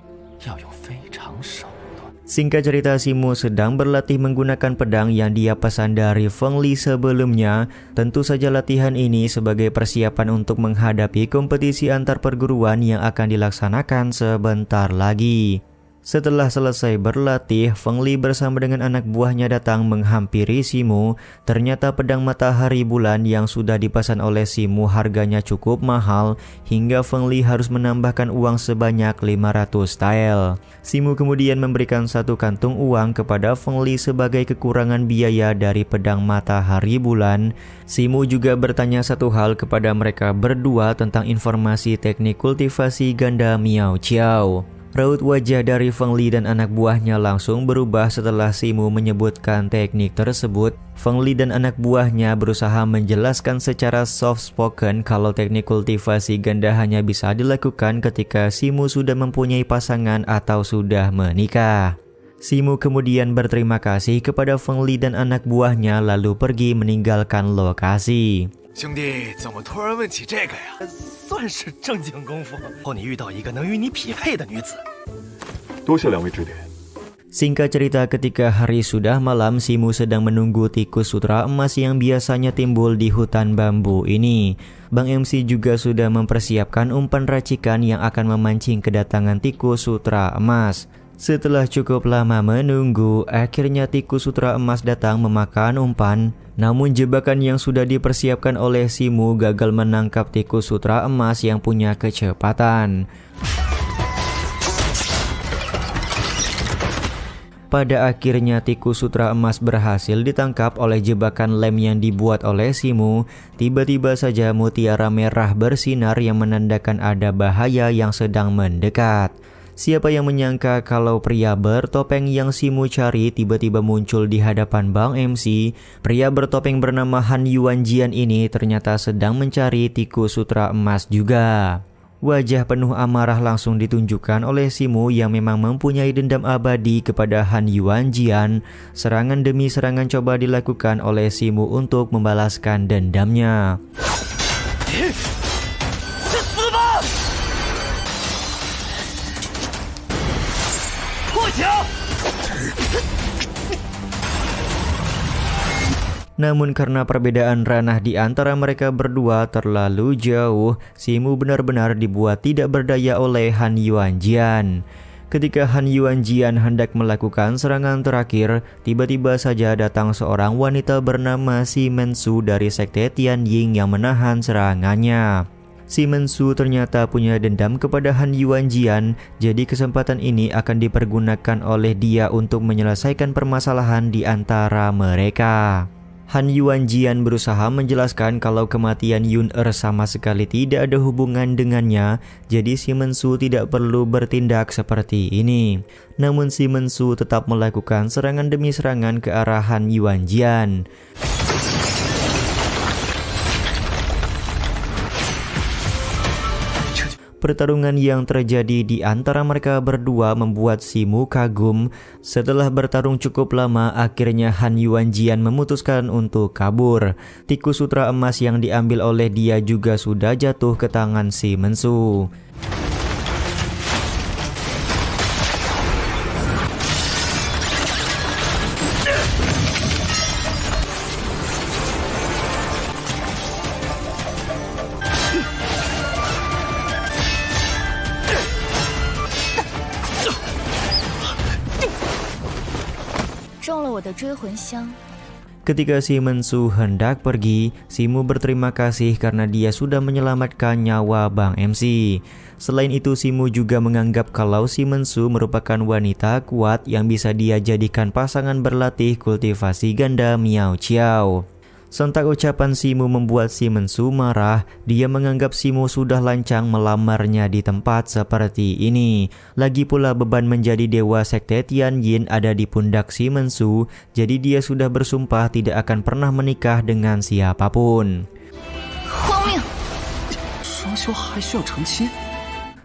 要用非常手段。 Singkat cerita, Simu sedang berlatih menggunakan pedang yang dia pesan dari Feng Li sebelumnya. Tentu saja latihan ini sebagai persiapan untuk menghadapi kompetisi antar perguruan yang akan dilaksanakan sebentar lagi. Setelah selesai berlatih, Feng Li bersama dengan anak buahnya datang menghampiri Simu. Ternyata pedang matahari bulan yang sudah dipesan oleh Simu harganya cukup mahal, hingga Feng Li harus menambahkan uang sebanyak 500 tael. Simu kemudian memberikan 1 kantung uang kepada Feng Li sebagai kekurangan biaya dari pedang matahari bulan. Simu juga bertanya satu hal kepada mereka berdua tentang informasi teknik kultivasi ganda Miao Chiao. Raut wajah dari Feng Li dan anak buahnya langsung berubah setelah Simu menyebutkan teknik tersebut. Feng Li dan anak buahnya berusaha menjelaskan secara soft spoken kalau teknik kultivasi ganda hanya bisa dilakukan ketika Simu sudah mempunyai pasangan atau sudah menikah. Simu kemudian berterima kasih kepada Feng Li dan anak buahnya lalu pergi meninggalkan lokasi. 兄弟，怎么突然问起这个呀？算是正经功夫。后你遇到一个能与你匹配的女子。多谢两位指点。 Singkat cerita, ketika hari sudah malam, Simu sedang menunggu tikus sutra emas yang biasanya timbul di hutan bambu ini. Bang MC juga sudah mempersiapkan umpan racikan yang akan memancing kedatangan tikus sutra emas. Setelah cukup lama menunggu, akhirnya tikus sutra emas datang memakan umpan. Namun jebakan yang sudah dipersiapkan oleh Simu gagal menangkap tikus sutra emas yang punya kecepatan. Pada akhirnya tikus sutra emas berhasil ditangkap oleh jebakan lem yang dibuat oleh Simu. Tiba-tiba saja mutiara merah bersinar yang menandakan ada bahaya yang sedang mendekat. Siapa yang menyangka kalau pria bertopeng yang Simu cari tiba-tiba muncul di hadapan Bang MC. Pria bertopeng bernama Han Yuanjian ini ternyata sedang mencari tikus sutra emas juga. Wajah penuh amarah langsung ditunjukkan oleh Simu yang memang mempunyai dendam abadi kepada Han Yuanjian. Serangan demi serangan coba dilakukan oleh Simu untuk membalaskan dendamnya. Namun karena perbedaan ranah di antara mereka berdua terlalu jauh, Simu benar-benar dibuat tidak berdaya oleh Han Yuanjian. Ketika Han Yuanjian hendak melakukan serangan terakhir, tiba-tiba saja datang seorang wanita bernama Si Mensu dari sekte Tianying yang menahan serangannya. Si Mensu ternyata punya dendam kepada Han Yuanjian, jadi kesempatan ini akan dipergunakan oleh dia untuk menyelesaikan permasalahan di antara mereka. Han Yuanjian berusaha menjelaskan kalau kematian Yun sama sekali tidak ada hubungan dengannya, jadi Si Mensu tidak perlu bertindak seperti ini. Namun Si Mensu tetap melakukan serangan demi serangan ke arah Han Yuanjian. Pertarungan yang terjadi di antara mereka berdua membuat Simu kagum. Setelah bertarung cukup lama, akhirnya Han Yuanjian memutuskan untuk kabur. Tikus sutra emas yang diambil oleh dia juga sudah jatuh ke tangan si Mensu. Ketika si Mensu hendak pergi, Simu berterima kasih karena dia sudah menyelamatkan nyawa Bang MC. Selain itu, Simu juga menganggap kalau si Mensu merupakan wanita kuat yang bisa dia jadikan pasangan berlatih kultivasi ganda Miao Chiao. Sontak ucapan Simu membuat si Mensu marah. Dia menganggap Simu sudah lancang melamarnya di tempat seperti ini. Lagi pula beban menjadi dewa sekte Tianyin ada di pundak si Mensu, jadi dia sudah bersumpah tidak akan pernah menikah dengan siapapun.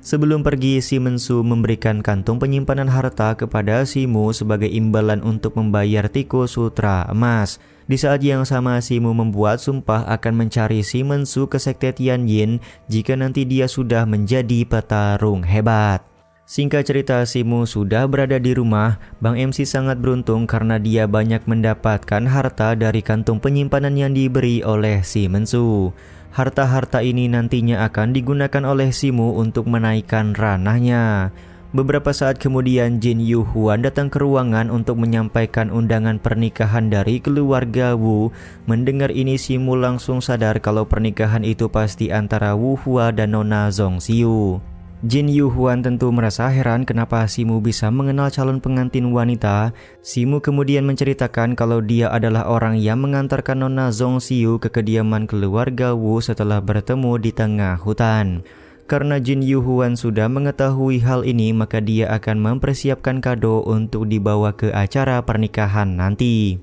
Sebelum pergi, si Mensu memberikan kantung penyimpanan harta kepada Simu sebagai imbalan untuk membayar tikus sutra emas. Di saat yang sama, Simu membuat sumpah akan mencari si Mensu ke sekte Tianyin jika nanti dia sudah menjadi petarung hebat. Singkat cerita, Simu sudah berada di rumah. Bang MC sangat beruntung karena dia banyak mendapatkan harta dari kantung penyimpanan yang diberi oleh si Mensu. Harta-harta ini nantinya akan digunakan oleh Simu untuk menaikkan ranahnya. Beberapa saat kemudian, Jin Yu Huan datang ke ruangan untuk menyampaikan undangan pernikahan dari keluarga Wu. Mendengar ini, Simu langsung sadar kalau pernikahan itu pasti antara Wu Hua dan Nona Zhong Xiu. Jin Yu Huan tentu merasa heran kenapa Simu bisa mengenal calon pengantin wanita. Simu kemudian menceritakan kalau dia adalah orang yang mengantarkan Nona Zhong Xiu ke kediaman keluarga Wu setelah bertemu di tengah hutan. Karena Jin Yu Huan sudah mengetahui hal ini, maka dia akan mempersiapkan kado untuk dibawa ke acara pernikahan nanti.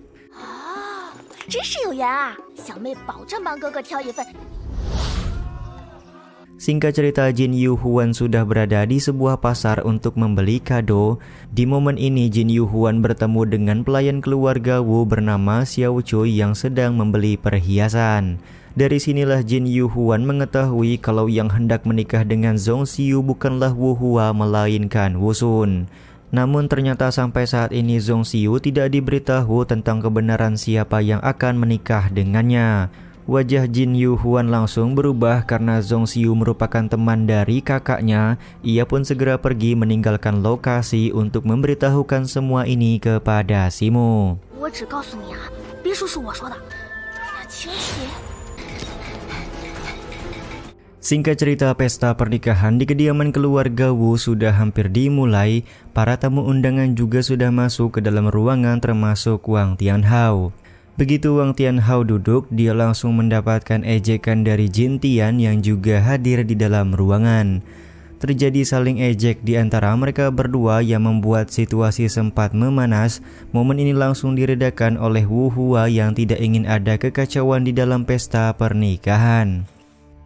Singkat cerita, Jin Yu Huan sudah berada di sebuah pasar untuk membeli kado. Di momen ini, Jin Yu Huan bertemu dengan pelayan keluarga Wu bernama Xiao Cui yang sedang membeli perhiasan. Dari sinilah Jin Yu Huan mengetahui kalau yang hendak menikah dengan Zhong Xiu bukanlah Wu Hua melainkan Wu Sun. Namun ternyata sampai saat ini Zhong Xiu tidak diberitahu tentang kebenaran siapa yang akan menikah dengannya. Wajah Jin Yu Huan langsung berubah karena Zhong Xiu merupakan teman dari kakaknya. Ia pun segera pergi meninggalkan lokasi untuk memberitahukan semua ini kepada Simu. Singkat cerita, pesta pernikahan di kediaman keluarga Wu sudah hampir dimulai. Para tamu undangan juga sudah masuk ke dalam ruangan termasuk Wang Tianhao. Begitu Wang Tianhao duduk, dia langsung mendapatkan ejekan dari Jin Tian yang juga hadir di dalam ruangan. Terjadi saling ejek di antara mereka berdua yang membuat situasi sempat memanas. Momen ini langsung diredakan oleh Wu Hua yang tidak ingin ada kekacauan di dalam pesta pernikahan.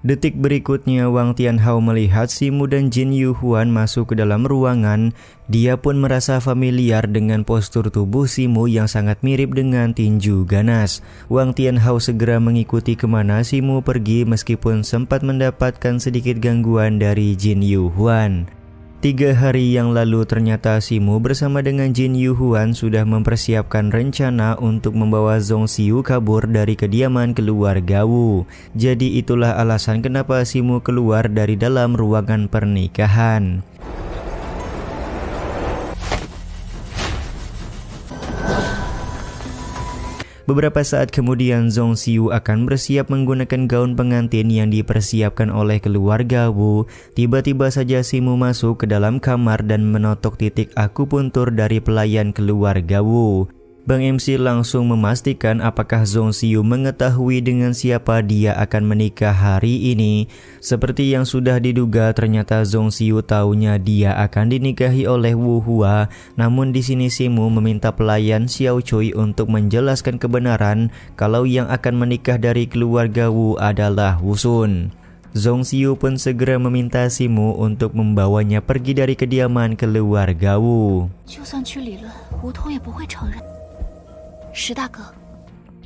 Detik berikutnya, Wang Tianhao melihat Simu dan Jin Yu Huan masuk ke dalam ruangan. Dia pun merasa familiar dengan postur tubuh Simu yang sangat mirip dengan tinju ganas. Wang Tianhao segera mengikuti kemana Simu pergi meskipun sempat mendapatkan sedikit gangguan dari Jin Yu Huan. 3 hari yang lalu ternyata Simu bersama dengan Jin Yu Huan sudah mempersiapkan rencana untuk membawa Zhong Xiu kabur dari kediaman keluarga Wu. Jadi itulah alasan kenapa Simu keluar dari dalam ruangan pernikahan. Beberapa saat kemudian Zhong Xiu akan bersiap menggunakan gaun pengantin yang dipersiapkan oleh keluarga Wu. Tiba-tiba saja Simu masuk ke dalam kamar dan menotok titik akupuntur dari pelayan keluarga Wu. Bang MC langsung memastikan apakah Zhong Xiu mengetahui dengan siapa dia akan menikah hari ini. Seperti yang sudah diduga, ternyata Zhong Xiu taunya dia akan dinikahi oleh Wu Hua. Namun di sini Simu meminta pelayan Xiao Cui untuk menjelaskan kebenaran kalau yang akan menikah dari keluarga Wu adalah Wu Sun. Zhong Xiu pun segera meminta Simu untuk membawanya pergi dari kediaman keluarga Wu. 就算去理论，吴桐也不会承认。石大哥，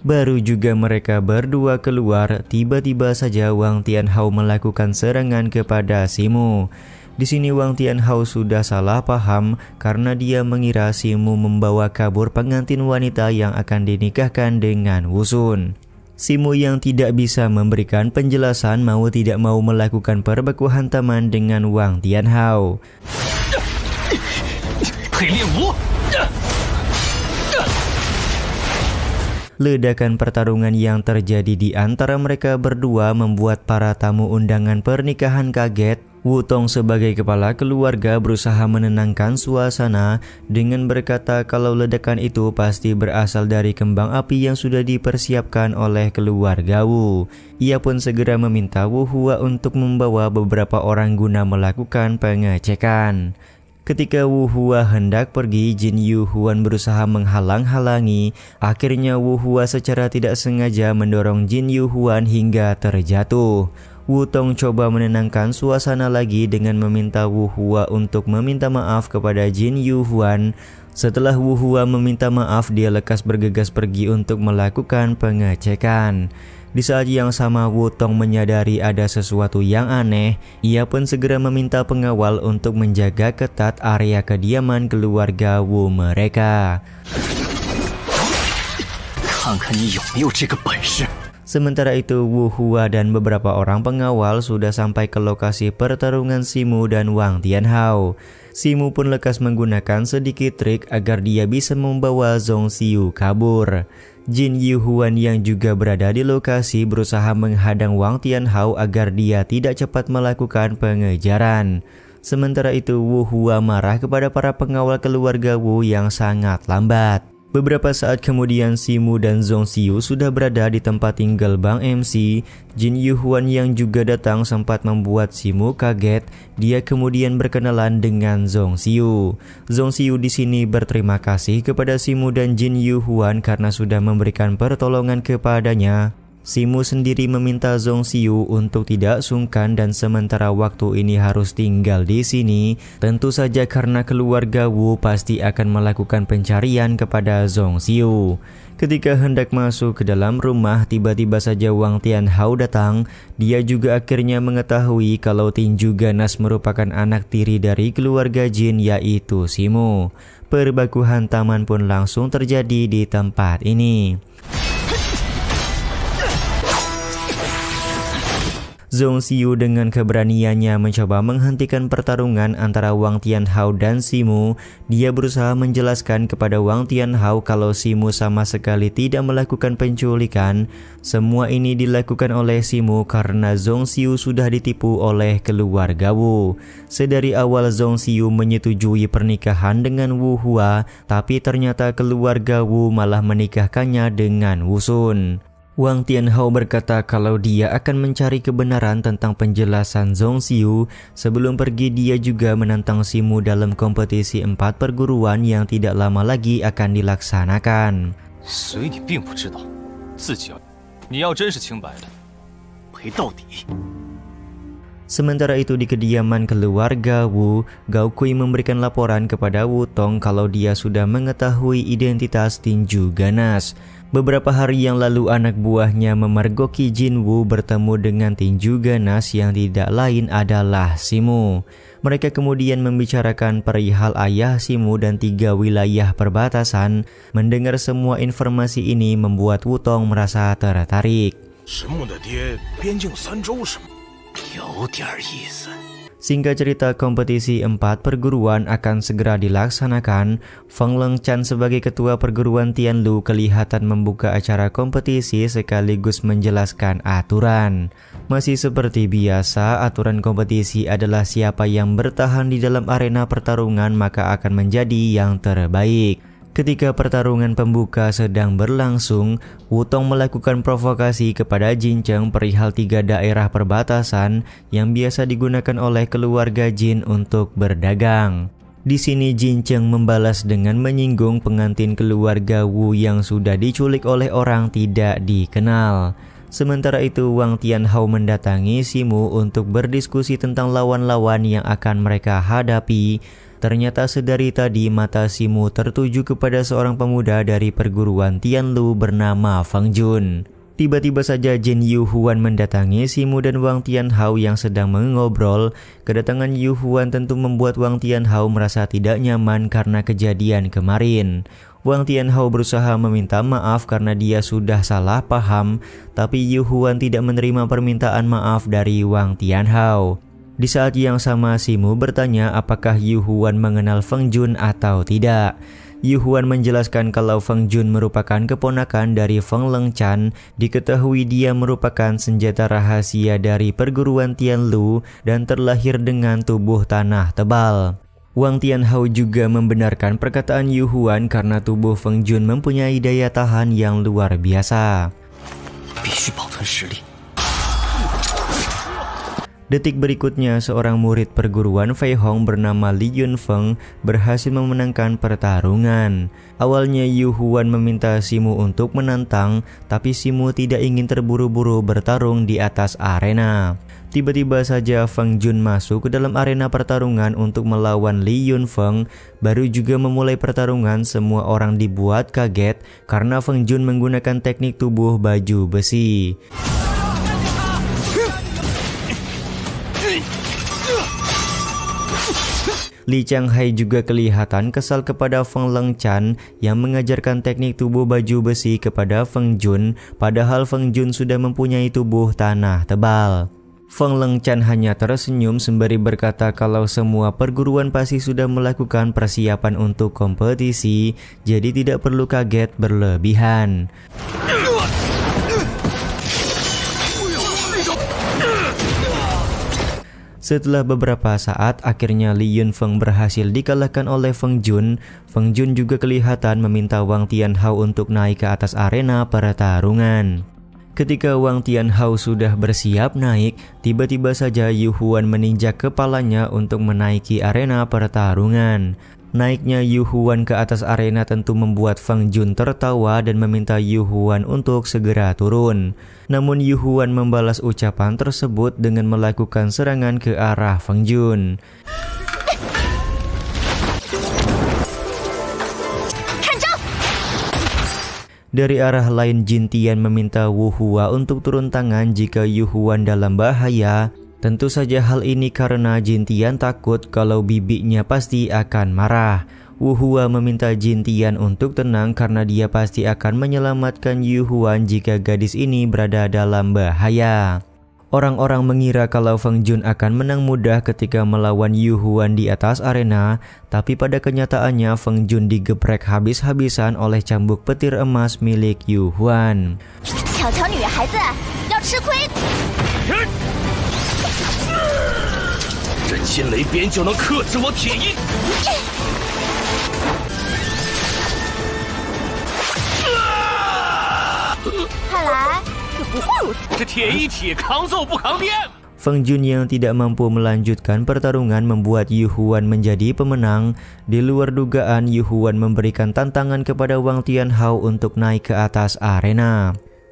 Baru juga mereka berdua keluar, tiba-tiba saja Wang Tianhao melakukan serangan kepada Simu. Di sini Wang Tianhao sudah salah paham karena dia mengira Simu membawa kabur pengantin wanita yang akan dinikahkan dengan Wu Sun. Simu yang tidak bisa memberikan penjelasan mau tidak mau melakukan perbaku hantaman dengan Wang Tianhao. 黑练武。 Ledakan pertarungan yang terjadi di antara mereka berdua membuat para tamu undangan pernikahan kaget. Wu Tong sebagai kepala keluarga berusaha menenangkan suasana dengan berkata kalau ledakan itu pasti berasal dari kembang api yang sudah dipersiapkan oleh keluarga Wu. Ia pun segera meminta Wu Hua untuk membawa beberapa orang guna melakukan pengecekan. Ketika Wu Hua hendak pergi, Jin Yu Huan berusaha menghalang-halangi. Akhirnya Wu Hua secara tidak sengaja mendorong Jin Yu Huan hingga terjatuh. Wu Tong coba menenangkan suasana lagi dengan meminta Wu Hua untuk meminta maaf kepada Jin Yu Huan. Setelah Wu Hua meminta maaf, dia lekas bergegas pergi untuk melakukan pengecekan. Di saat yang sama Wu Tong menyadari ada sesuatu yang aneh. Ia pun segera meminta pengawal untuk menjaga ketat area kediaman keluarga Wu mereka. 看看你有没有这个本事。 Sementara itu Wu Hua dan beberapa orang pengawal sudah sampai ke lokasi pertarungan Simu dan Wang Tianhao. Simu pun lekas menggunakan sedikit trik agar dia bisa membawa Zhong Xiu kabur. Jin Yu Huan yang juga berada di lokasi berusaha menghadang Wang Tianhao agar dia tidak cepat melakukan pengejaran. Sementara itu Wu Hua marah kepada para pengawal keluarga Wu yang sangat lambat. Beberapa saat kemudian Simu dan Zhong Xiu sudah berada di tempat tinggal Bang MC. Jin Yu Huan yang juga datang sempat membuat Simu kaget. Dia kemudian berkenalan dengan Zhong Xiu. Zhong Xiu di sini berterima kasih kepada Simu dan Jin Yu Huan karena sudah memberikan pertolongan kepadanya. Simu sendiri meminta Zhong Xiu untuk tidak sungkan dan sementara waktu ini harus tinggal di sini. Tentu saja karena keluarga Wu pasti akan melakukan pencarian kepada Zhong Xiu. Ketika hendak masuk ke dalam rumah, tiba-tiba saja Wang Tianhao datang. Dia juga akhirnya mengetahui kalau tinju ganas merupakan anak tiri dari keluarga Jin, yaitu Simu. Perbaku hantaman pun langsung terjadi di tempat ini. Zhong Xiu dengan keberaniannya mencoba menghentikan pertarungan antara Wang Tianhao dan Simu. Dia berusaha menjelaskan kepada Wang Tianhao kalau Simu sama sekali tidak melakukan penculikan. Semua ini dilakukan oleh Simu karena Zhong Xiu sudah ditipu oleh keluarga Wu. Sedari awal Zhong Xiu menyetujui pernikahan dengan Wu Hua, tapi ternyata keluarga Wu malah menikahkannya dengan Wu Sun. Wang Tianhao berkata kalau dia akan mencari kebenaran tentang penjelasan Zhong Xiu. Sebelum pergi dia juga menantang Simu dalam kompetisi 4 perguruan yang tidak lama lagi akan dilaksanakan. 所以你并不知道自己你要真是清白的，赔到底。 Sementara itu di kediaman keluarga Wu, Gao Kui memberikan laporan kepada Wu Tong kalau dia sudah mengetahui identitas tinju ganas. Beberapa hari yang lalu anak buahnya memergoki Jin Wu bertemu dengan tinju ganas yang tidak lain adalah Simu. Mereka kemudian membicarakan perihal ayah Simu dan 3 wilayah perbatasan. Mendengar semua informasi ini membuat Wu Tong merasa tertarik. 神木的爹，边境3州是吗？有点意思。 Singkat cerita, kompetisi 4 perguruan akan segera dilaksanakan. Feng Lengchan sebagai ketua perguruan Tianlu kelihatan membuka acara kompetisi sekaligus menjelaskan aturan. Masih seperti biasa, aturan kompetisi adalah siapa yang bertahan di dalam arena pertarungan maka akan menjadi yang terbaik. Ketika pertarungan pembuka sedang berlangsung, Wu Tong melakukan provokasi kepada Jin Cheng perihal 3 daerah perbatasan yang biasa digunakan oleh keluarga Jin untuk berdagang. Di sini Jin Cheng membalas dengan menyinggung pengantin keluarga Wu yang sudah diculik oleh orang tidak dikenal. Sementara itu Wang Tianhao mendatangi Simu untuk berdiskusi tentang lawan-lawan yang akan mereka hadapi. Ternyata sedari tadi mata Simu tertuju kepada seorang pemuda dari perguruan Tianlu bernama Feng Jun. Tiba-tiba saja Jin Yu Huan mendatangi Simu dan Wang Tianhao yang sedang mengobrol. Kedatangan Yu Huan tentu membuat Wang Tianhao merasa tidak nyaman karena kejadian kemarin. Wang Tianhao berusaha meminta maaf karena dia sudah salah paham, tapi Yu Huan tidak menerima permintaan maaf dari Wang Tianhao. Di saat yang sama Simu bertanya apakah Yu Huan mengenal Feng Jun atau tidak. Yu Huan menjelaskan kalau Feng Jun merupakan keponakan dari Feng Lengchan. Diketahui dia merupakan senjata rahasia dari perguruan Tianlu dan terlahir dengan tubuh tanah tebal. Wang Tianhao juga membenarkan perkataan Yu Huan karena tubuh Feng Jun mempunyai daya tahan yang luar biasa. Detik berikutnya, seorang murid perguruan Fei Hong bernama Li Yunfeng berhasil memenangkan pertarungan. Awalnya Yu Huan meminta Simu untuk menantang, tapi Simu tidak ingin terburu-buru bertarung di atas arena. Tiba-tiba saja Feng Jun masuk ke dalam arena pertarungan untuk melawan Li Yunfeng. Baru juga memulai pertarungan, semua orang dibuat kaget karena Feng Jun menggunakan teknik tubuh baju besi. Li Changhai juga kelihatan kesal kepada Feng Lengchan yang mengajarkan teknik tubuh baju besi kepada Feng Jun, padahal Feng Jun sudah mempunyai tubuh tanah tebal. Feng Lengchan hanya tersenyum sembari berkata kalau semua perguruan pasti sudah melakukan persiapan untuk kompetisi, jadi tidak perlu kaget berlebihan. Setelah beberapa saat, akhirnya Li Yunfeng berhasil dikalahkan oleh Feng Jun. Feng Jun juga kelihatan meminta Wang Tianhao untuk naik ke atas arena pertarungan. Ketika Wang Tianhao sudah bersiap naik, tiba-tiba saja Yu Huan meninjak kepalanya untuk menaiki arena pertarungan. Naiknya Yu Huan ke atas arena tentu membuat Feng Jun tertawa dan meminta Yu Huan untuk segera turun. Namun Yu Huan membalas ucapan tersebut dengan melakukan serangan ke arah Feng Jun. Dari arah lain Jin Tian meminta Wu Hua untuk turun tangan jika Yu Huan dalam bahaya. Tentu saja hal ini karena Jin Tian takut kalau bibinya pasti akan marah. Wu Hua meminta Jin Tian untuk tenang karena dia pasti akan menyelamatkan Yu Huan jika gadis ini berada dalam bahaya. Orang-orang mengira kalau Feng Jun akan menang mudah ketika melawan Yu Huan di atas arena, tapi pada kenyataannya Feng Jun digeprek habis-habisan oleh cambuk petir emas milik Yu Huan. Feng Jun yang tidak mampu melanjutkan pertarungan membuat Yu Huan menjadi pemenang. Di luar dugaan, Yu Huan memberikan tantangan kepada Wang Tianhao untuk naik ke atas arena.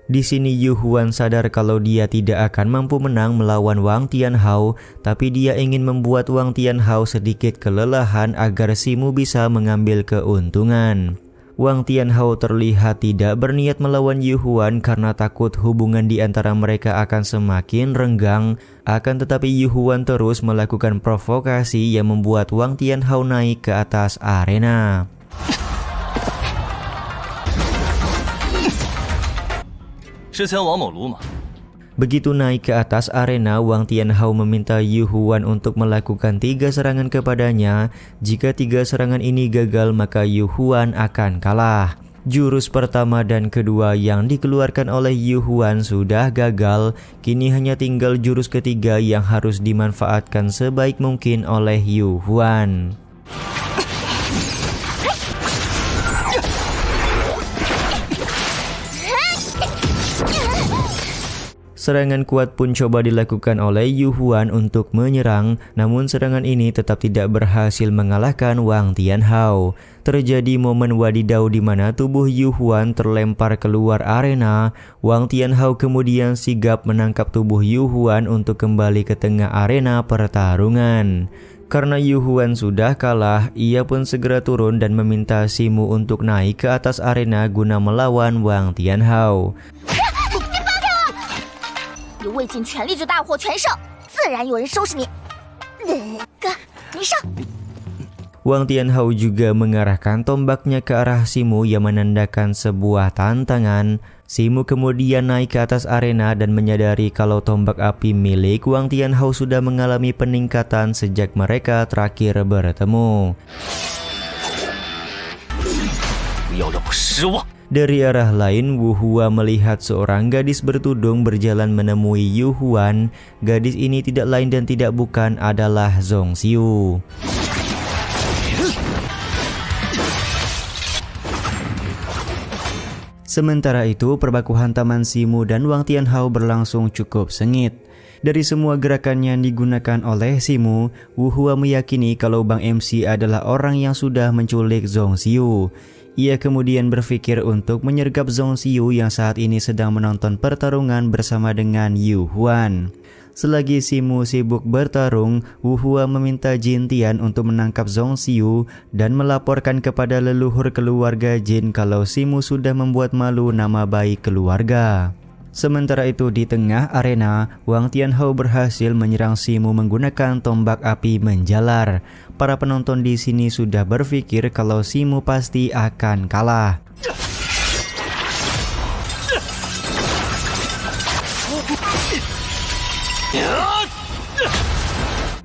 Di sini Yu Huan sadar kalau dia tidak akan mampu menang melawan Wang Tianhao, tapi dia ingin membuat Wang Tianhao sedikit kelelahan agar Simu bisa mengambil keuntungan. Wang Tianhao terlihat tidak berniat melawan Yu Huan karena takut hubungan di antara mereka akan semakin renggang. Akan tetapi Yu Huan terus melakukan provokasi yang membuat Wang Tianhao naik ke atas arena. Begitu naik ke atas arena, Wang Tianhao meminta Yu Huan untuk melakukan 3 serangan kepadanya. Jika 3 serangan ini gagal, maka Yu Huan akan kalah. Jurus pertama dan kedua yang dikeluarkan oleh Yu Huan sudah gagal. Kini hanya tinggal jurus ketiga yang harus dimanfaatkan sebaik mungkin oleh Yu Huan. Serangan kuat pun coba dilakukan oleh Yu Huan untuk menyerang, namun serangan ini tetap tidak berhasil mengalahkan Wang Tianhao. Terjadi momen wadidau di mana tubuh Yu Huan terlempar keluar arena. Wang Tianhao kemudian sigap menangkap tubuh Yu Huan untuk kembali ke tengah arena pertarungan. Karena Yu Huan sudah kalah, ia pun segera turun dan meminta Simu untuk naik ke atas arena guna melawan Wang Tianhao. 你未尽全力就大获全胜，自然有人收拾你。哥，你上。 Wang Tianhao juga mengarahkan tombaknya ke arah Simu yang menandakan sebuah tantangan. Simu kemudian naik ke atas arena dan menyadari kalau tombak api milik Wang Tianhao sudah mengalami peningkatan sejak mereka terakhir bertemu. Dari arah lain, Wu Hua melihat seorang gadis bertudung berjalan menemui Yu Huan. Gadis ini tidak lain dan tidak bukan adalah Zhong Xiu. Sementara itu, perbaku hantaman Simu dan Wang Tianhao berlangsung cukup sengit. Dari semua gerakan yang digunakan oleh Simu, Wu Hua meyakini kalau Bang MC adalah orang yang sudah menculik Zhong Xiu. Ia kemudian berpikir untuk menyergap Zhong Xiu yang saat ini sedang menonton pertarungan bersama dengan Yu Huan. Selagi Simu sibuk bertarung, Wu Hua meminta Jin Tian untuk menangkap Zhong Xiu dan melaporkan kepada leluhur keluarga Jin kalau Simu sudah membuat malu nama baik keluarga. Sementara itu di tengah arena, Wang Tianhao berhasil menyerang Simu menggunakan tombak api menjalar. Para penonton di sini sudah berpikir kalau Simu pasti akan kalah.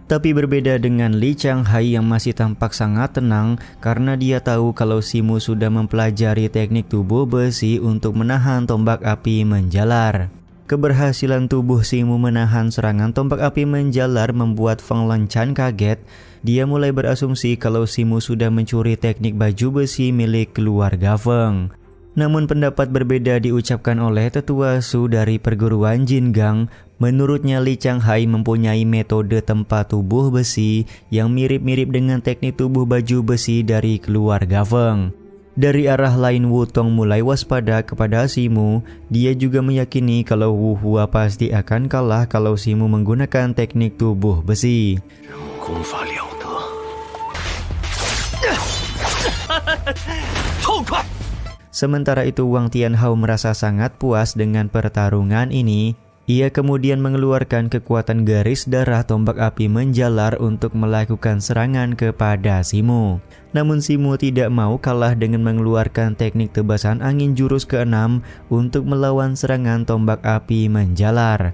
Tapi berbeda dengan Li Changhai yang masih tampak sangat tenang karena dia tahu kalau Simu sudah mempelajari teknik tubuh besi untuk menahan tombak api menjalar. Keberhasilan tubuh Simu menahan serangan tombak api menjalar membuat Feng Lenchan kaget. Dia mulai berasumsi kalau Simu sudah mencuri teknik baju besi milik keluarga Feng. Namun pendapat berbeda diucapkan oleh tetua Su dari perguruan Jingang. Menurutnya Li Changhai mempunyai metode tempa tubuh besi yang mirip-mirip dengan teknik tubuh baju besi dari keluarga Feng. Dari arah lain, Wu Tong mulai waspada kepada Simu. Dia juga meyakini kalau Wu Hua pasti akan kalah kalau Simu menggunakan teknik tubuh besi. Sementara itu Wang Tianhao merasa sangat puas dengan pertarungan ini. Ia kemudian mengeluarkan kekuatan garis darah tombak api menjalar untuk melakukan serangan kepada Simu. Namun Simu tidak mau kalah dengan mengeluarkan teknik tebasan angin jurus ke-6 untuk melawan serangan tombak api menjalar.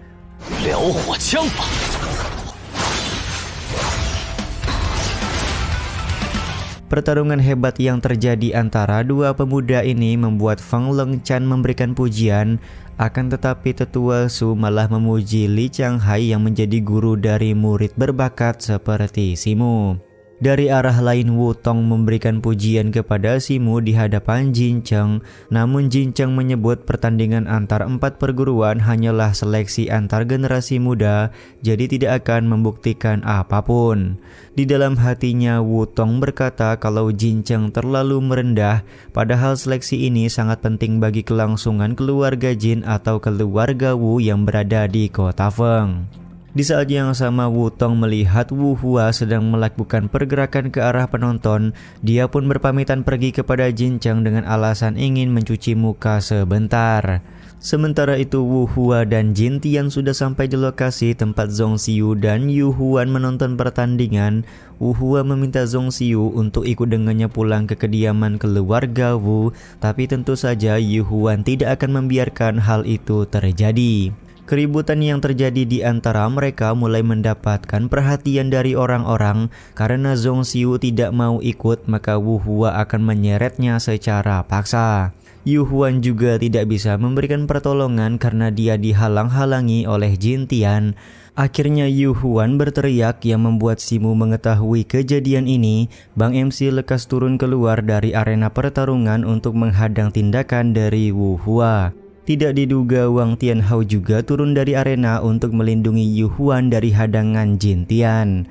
Pertarungan hebat yang terjadi antara dua pemuda ini membuat Feng Lenchan memberikan pujian, akan tetapi tetua Su malah memuji Li Changhai yang menjadi guru dari murid berbakat seperti Simu. Dari arah lain, Wu Tong memberikan pujian kepada Simu di hadapan Jin Cheng, namun Jin Cheng menyebut pertandingan antar 4 perguruan hanyalah seleksi antar generasi muda, jadi tidak akan membuktikan apapun. Di dalam hatinya, Wu Tong berkata kalau Jin Cheng terlalu merendah, padahal seleksi ini sangat penting bagi kelangsungan keluarga Jin atau keluarga Wu yang berada di kota Feng. Di saat yang sama, Wu Tong melihat Wu Hua sedang melakukan pergerakan ke arah penonton. Dia pun berpamitan pergi kepada Jin Cheng dengan alasan ingin mencuci muka sebentar. Sementara itu Wu Hua dan Jin Tian sudah sampai di lokasi tempat Zhong Xiu dan Yu Huan menonton pertandingan. Wu Hua meminta Zhong Xiu untuk ikut dengannya pulang ke kediaman keluarga Wu, tapi tentu saja Yu Huan tidak akan membiarkan hal itu terjadi. Keributan yang terjadi di antara mereka mulai mendapatkan perhatian dari orang-orang. Karena Zhong Xiu tidak mau ikut, maka Wu Hua akan menyeretnya secara paksa. Yu Huan juga tidak bisa memberikan pertolongan karena dia dihalang-halangi oleh Jin Tian. Akhirnya Yu Huan berteriak yang membuat Simu mengetahui kejadian ini. Bang MC lekas turun keluar dari arena pertarungan untuk menghadang tindakan dari Wu Hua. Tidak diduga Wang Tianhao juga turun dari arena untuk melindungi Yu Huan dari hadangan Jin Tian.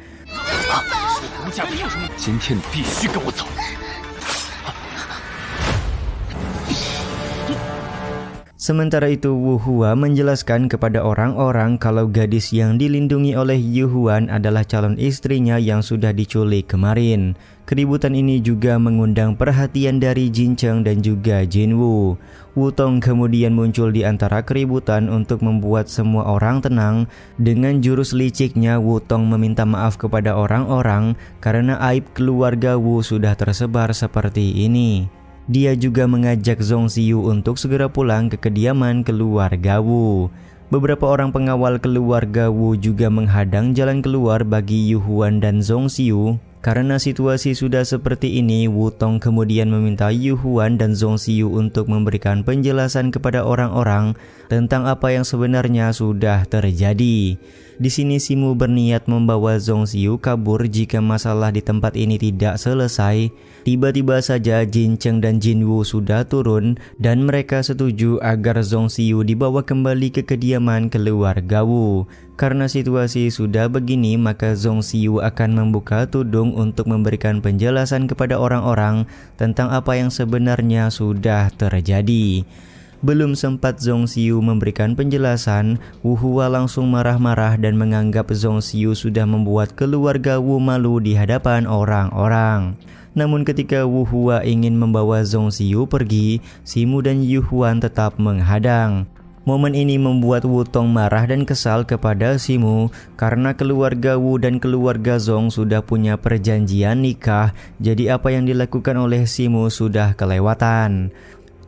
无价凭什么？今天你必须跟我走！ Sementara itu Wu Hua menjelaskan kepada orang-orang kalau gadis yang dilindungi oleh Yu Huan adalah calon istrinya yang sudah diculik kemarin. Keributan ini juga mengundang perhatian dari Jin Cheng dan juga Jin Wu. Wu Tong kemudian muncul di antara keributan untuk membuat semua orang tenang. Dengan jurus liciknya Wu Tong meminta maaf kepada orang-orang karena aib keluarga Wu sudah tersebar seperti ini. Dia juga mengajak Zhong Xiyu untuk segera pulang ke kediaman keluarga Wu. Beberapa orang pengawal keluarga Wu juga menghadang jalan keluar bagi Yu Huan dan Zhong Xiyu. Karena situasi sudah seperti ini, Wu Tong kemudian meminta Yu Huan dan Zhong Xiyu untuk memberikan penjelasan kepada orang-orang tentang apa yang sebenarnya sudah terjadi. Di sini Simu berniat membawa Zhong Xiyu kabur jika masalah di tempat ini tidak selesai. Tiba-tiba saja Jin Cheng dan Jin Wu sudah turun dan mereka setuju agar Zhong Xiyu dibawa kembali ke kediaman keluarga Wu. Karena situasi sudah begini, maka Zhong Xiyu akan membuka tudung untuk memberikan penjelasan kepada orang-orang tentang apa yang sebenarnya sudah terjadi. Belum sempat Zhong Xiyu memberikan penjelasan, Wu Hua langsung marah-marah dan menganggap Zhong Xiyu sudah membuat keluarga Wu malu di hadapan orang-orang. Namun ketika Wu Hua ingin membawa Zhong Xiyu pergi, Simu dan Yu Huan tetap menghadang. Momen ini membuat Wu Tong marah dan kesal kepada Simu karena keluarga Wu dan keluarga Zhong sudah punya perjanjian nikah, jadi apa yang dilakukan oleh Simu sudah kelewatan.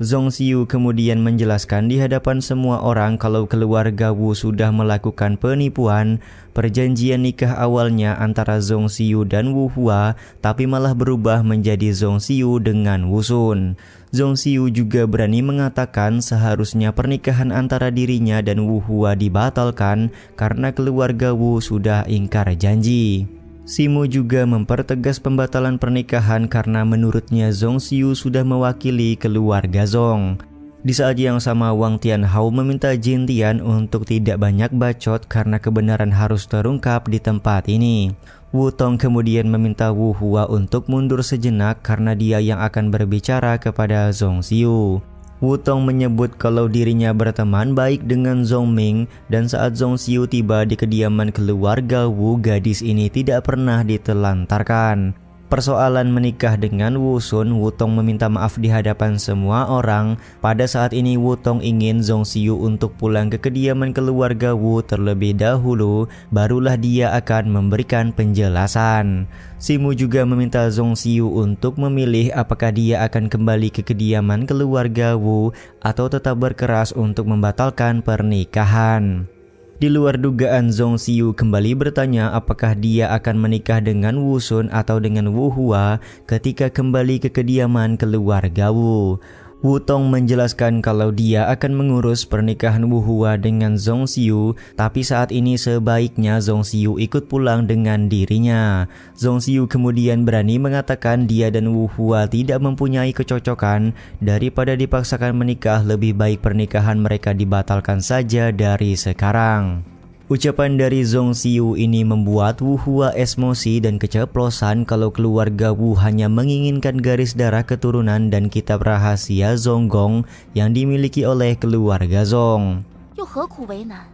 Zhong Xiyu kemudian menjelaskan di hadapan semua orang kalau keluarga Wu sudah melakukan penipuan. Perjanjian nikah awalnya antara Zhong Xiyu dan Wu Hua, tapi malah berubah menjadi Zhong Xiyu dengan Wu Sun. Zhong Xiyu juga berani mengatakan seharusnya pernikahan antara dirinya dan Wu Hua dibatalkan karena keluarga Wu sudah ingkar janji. Simu juga mempertegas pembatalan pernikahan karena menurutnya Zhong Xiyu sudah mewakili keluarga Zhong. Di saat yang sama Wang Tianhao meminta Jin Tian untuk tidak banyak bacot karena kebenaran harus terungkap di tempat ini. Wu Tong kemudian meminta Wu Hua untuk mundur sejenak karena dia yang akan berbicara kepada Zhong Xiyu. Wu Tong menyebut kalau dirinya berteman baik dengan Zhong Ming dan saat Zhong Xiyu tiba di kediaman keluarga Wu, gadis ini tidak pernah ditelantarkan. Persoalan menikah dengan Wu Sun, Wu Tong meminta maaf di hadapan semua orang. Pada saat ini Wu Tong ingin Zhong Xiyu untuk pulang ke kediaman keluarga Wu terlebih dahulu, barulah dia akan memberikan penjelasan. Simu juga meminta Zhong Xiyu untuk memilih apakah dia akan kembali ke kediaman keluarga Wu atau tetap berkeras untuk membatalkan pernikahan. Di luar dugaan, Zhong Xiyu kembali bertanya apakah dia akan menikah dengan Wu Sun atau dengan Wu Hua ketika kembali ke kediaman keluarga Wu. Wu Tong menjelaskan kalau dia akan mengurus pernikahan Wu Hua dengan Zhong Xiyu, tapi saat ini sebaiknya Zhong Xiyu ikut pulang dengan dirinya. Zhong Xiyu kemudian berani mengatakan dia dan Wu Hua tidak mempunyai kecocokan, daripada dipaksakan menikah lebih baik pernikahan mereka dibatalkan saja dari sekarang. Ucapan dari Zhong Xiyu ini membuat Wu Hua emosi dan keceplosan kalau keluarga Wu hanya menginginkan garis darah keturunan dan kitab rahasia Zonggong yang dimiliki oleh keluarga Zhong. 又何苦为难？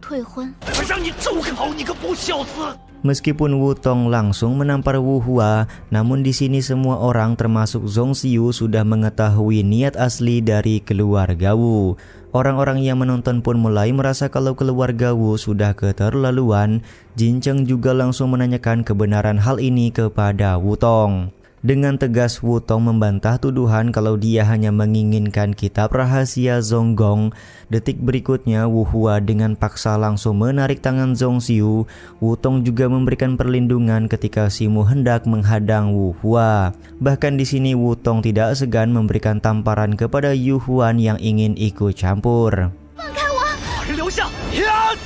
退婚。 让你周考，你个不孝子！ Meskipun Wu Tong langsung menampar Wu Hua, namun di sini semua orang termasuk Zhong Xiyu sudah mengetahui niat asli dari keluarga Wu. Orang-orang yang menonton pun mulai merasa kalau keluarga Wu sudah keterlaluan. Jin Cheng juga langsung menanyakan kebenaran hal ini kepada Wu Tong. Dengan tegas Wu Tong membantah tuduhan kalau dia hanya menginginkan kitab rahasia Zonggong. Detik berikutnya Wu Hua dengan paksa langsung menarik tangan Zhong Xiyu. Wu Tong juga memberikan perlindungan ketika Simu hendak menghadang Wu Hua. Bahkan di sini Wu Tong tidak segan memberikan tamparan kepada Yu Huan yang ingin ikut campur. 把人留下！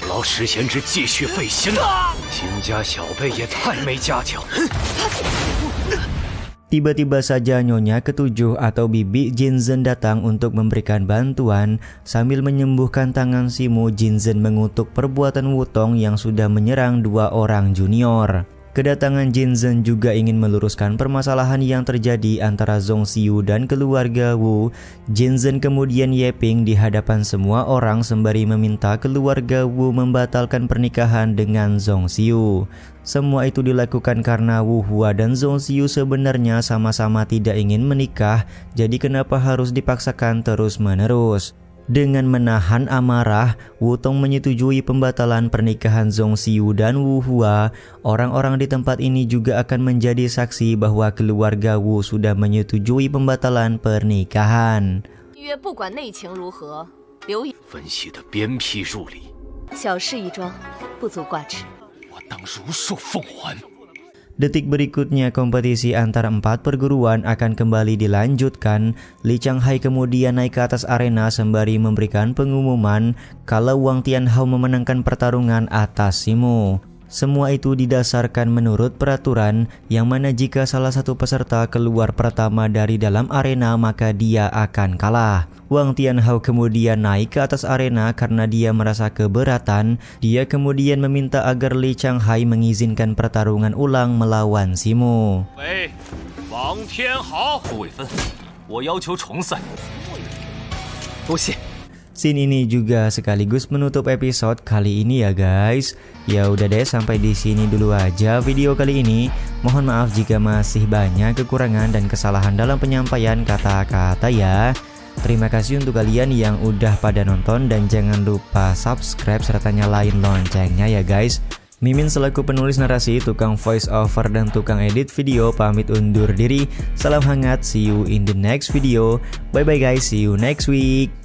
劳师贤侄继续费心，秦家小辈也太没家教。Tiba-tiba saja Nyonya ketujuh atau Bibi Jinzen datang untuk memberikan bantuan. Sambil menyembuhkan tangan Simu, Jinzen mengutuk perbuatan Wutong yang sudah menyerang 2 orang junior. Kedatangan Jinzen juga ingin meluruskan permasalahan yang terjadi antara Zhongxiu dan keluarga Wu. Jinzen kemudian yeping di hadapan semua orang sembari meminta keluarga Wu membatalkan pernikahan dengan Zhongxiu. Semua itu dilakukan karena Wu Hua dan Zhongxiu sebenarnya sama-sama tidak ingin menikah, jadi kenapa harus dipaksakan terus-menerus? Dengan menahan amarah, Wutong menyetujui pembatalan pernikahan Zhongxiu dan Wu Hua. Orang-orang di tempat ini juga akan menjadi saksi bahwa keluarga Wu sudah menyetujui pembatalan pernikahan. 不管内情如何，分析的鞭辟入里，小事一桩，不足挂齿。我当如数奉还。 Detik berikutnya kompetisi antara 4 perguruan akan kembali dilanjutkan. Li Changhai kemudian naik ke atas arena sembari memberikan pengumuman kalau Wang Tianhao memenangkan pertarungan atas Simu. Semua itu didasarkan menurut peraturan, yang mana jika salah satu peserta keluar pertama dari dalam arena maka dia akan kalah. Wang Tianhao kemudian naik ke atas arena karena dia merasa keberatan. Dia kemudian meminta agar Li Changhai mengizinkan pertarungan ulang melawan Simu. Wei, Wang Tianhao，不委分，我要求重赛。多谢。 Scene ini juga sekaligus menutup episode kali ini ya guys. Ya udah deh, sampai di sini dulu aja video kali ini. Mohon maaf jika masih banyak kekurangan dan kesalahan dalam penyampaian kata-kata ya. Terima kasih untuk kalian yang udah pada nonton dan jangan lupa subscribe serta nyalain loncengnya ya guys. Mimin selaku penulis narasi, tukang voice over dan tukang edit video pamit undur diri. Salam hangat, see you in the next video. Bye bye guys, see you next week.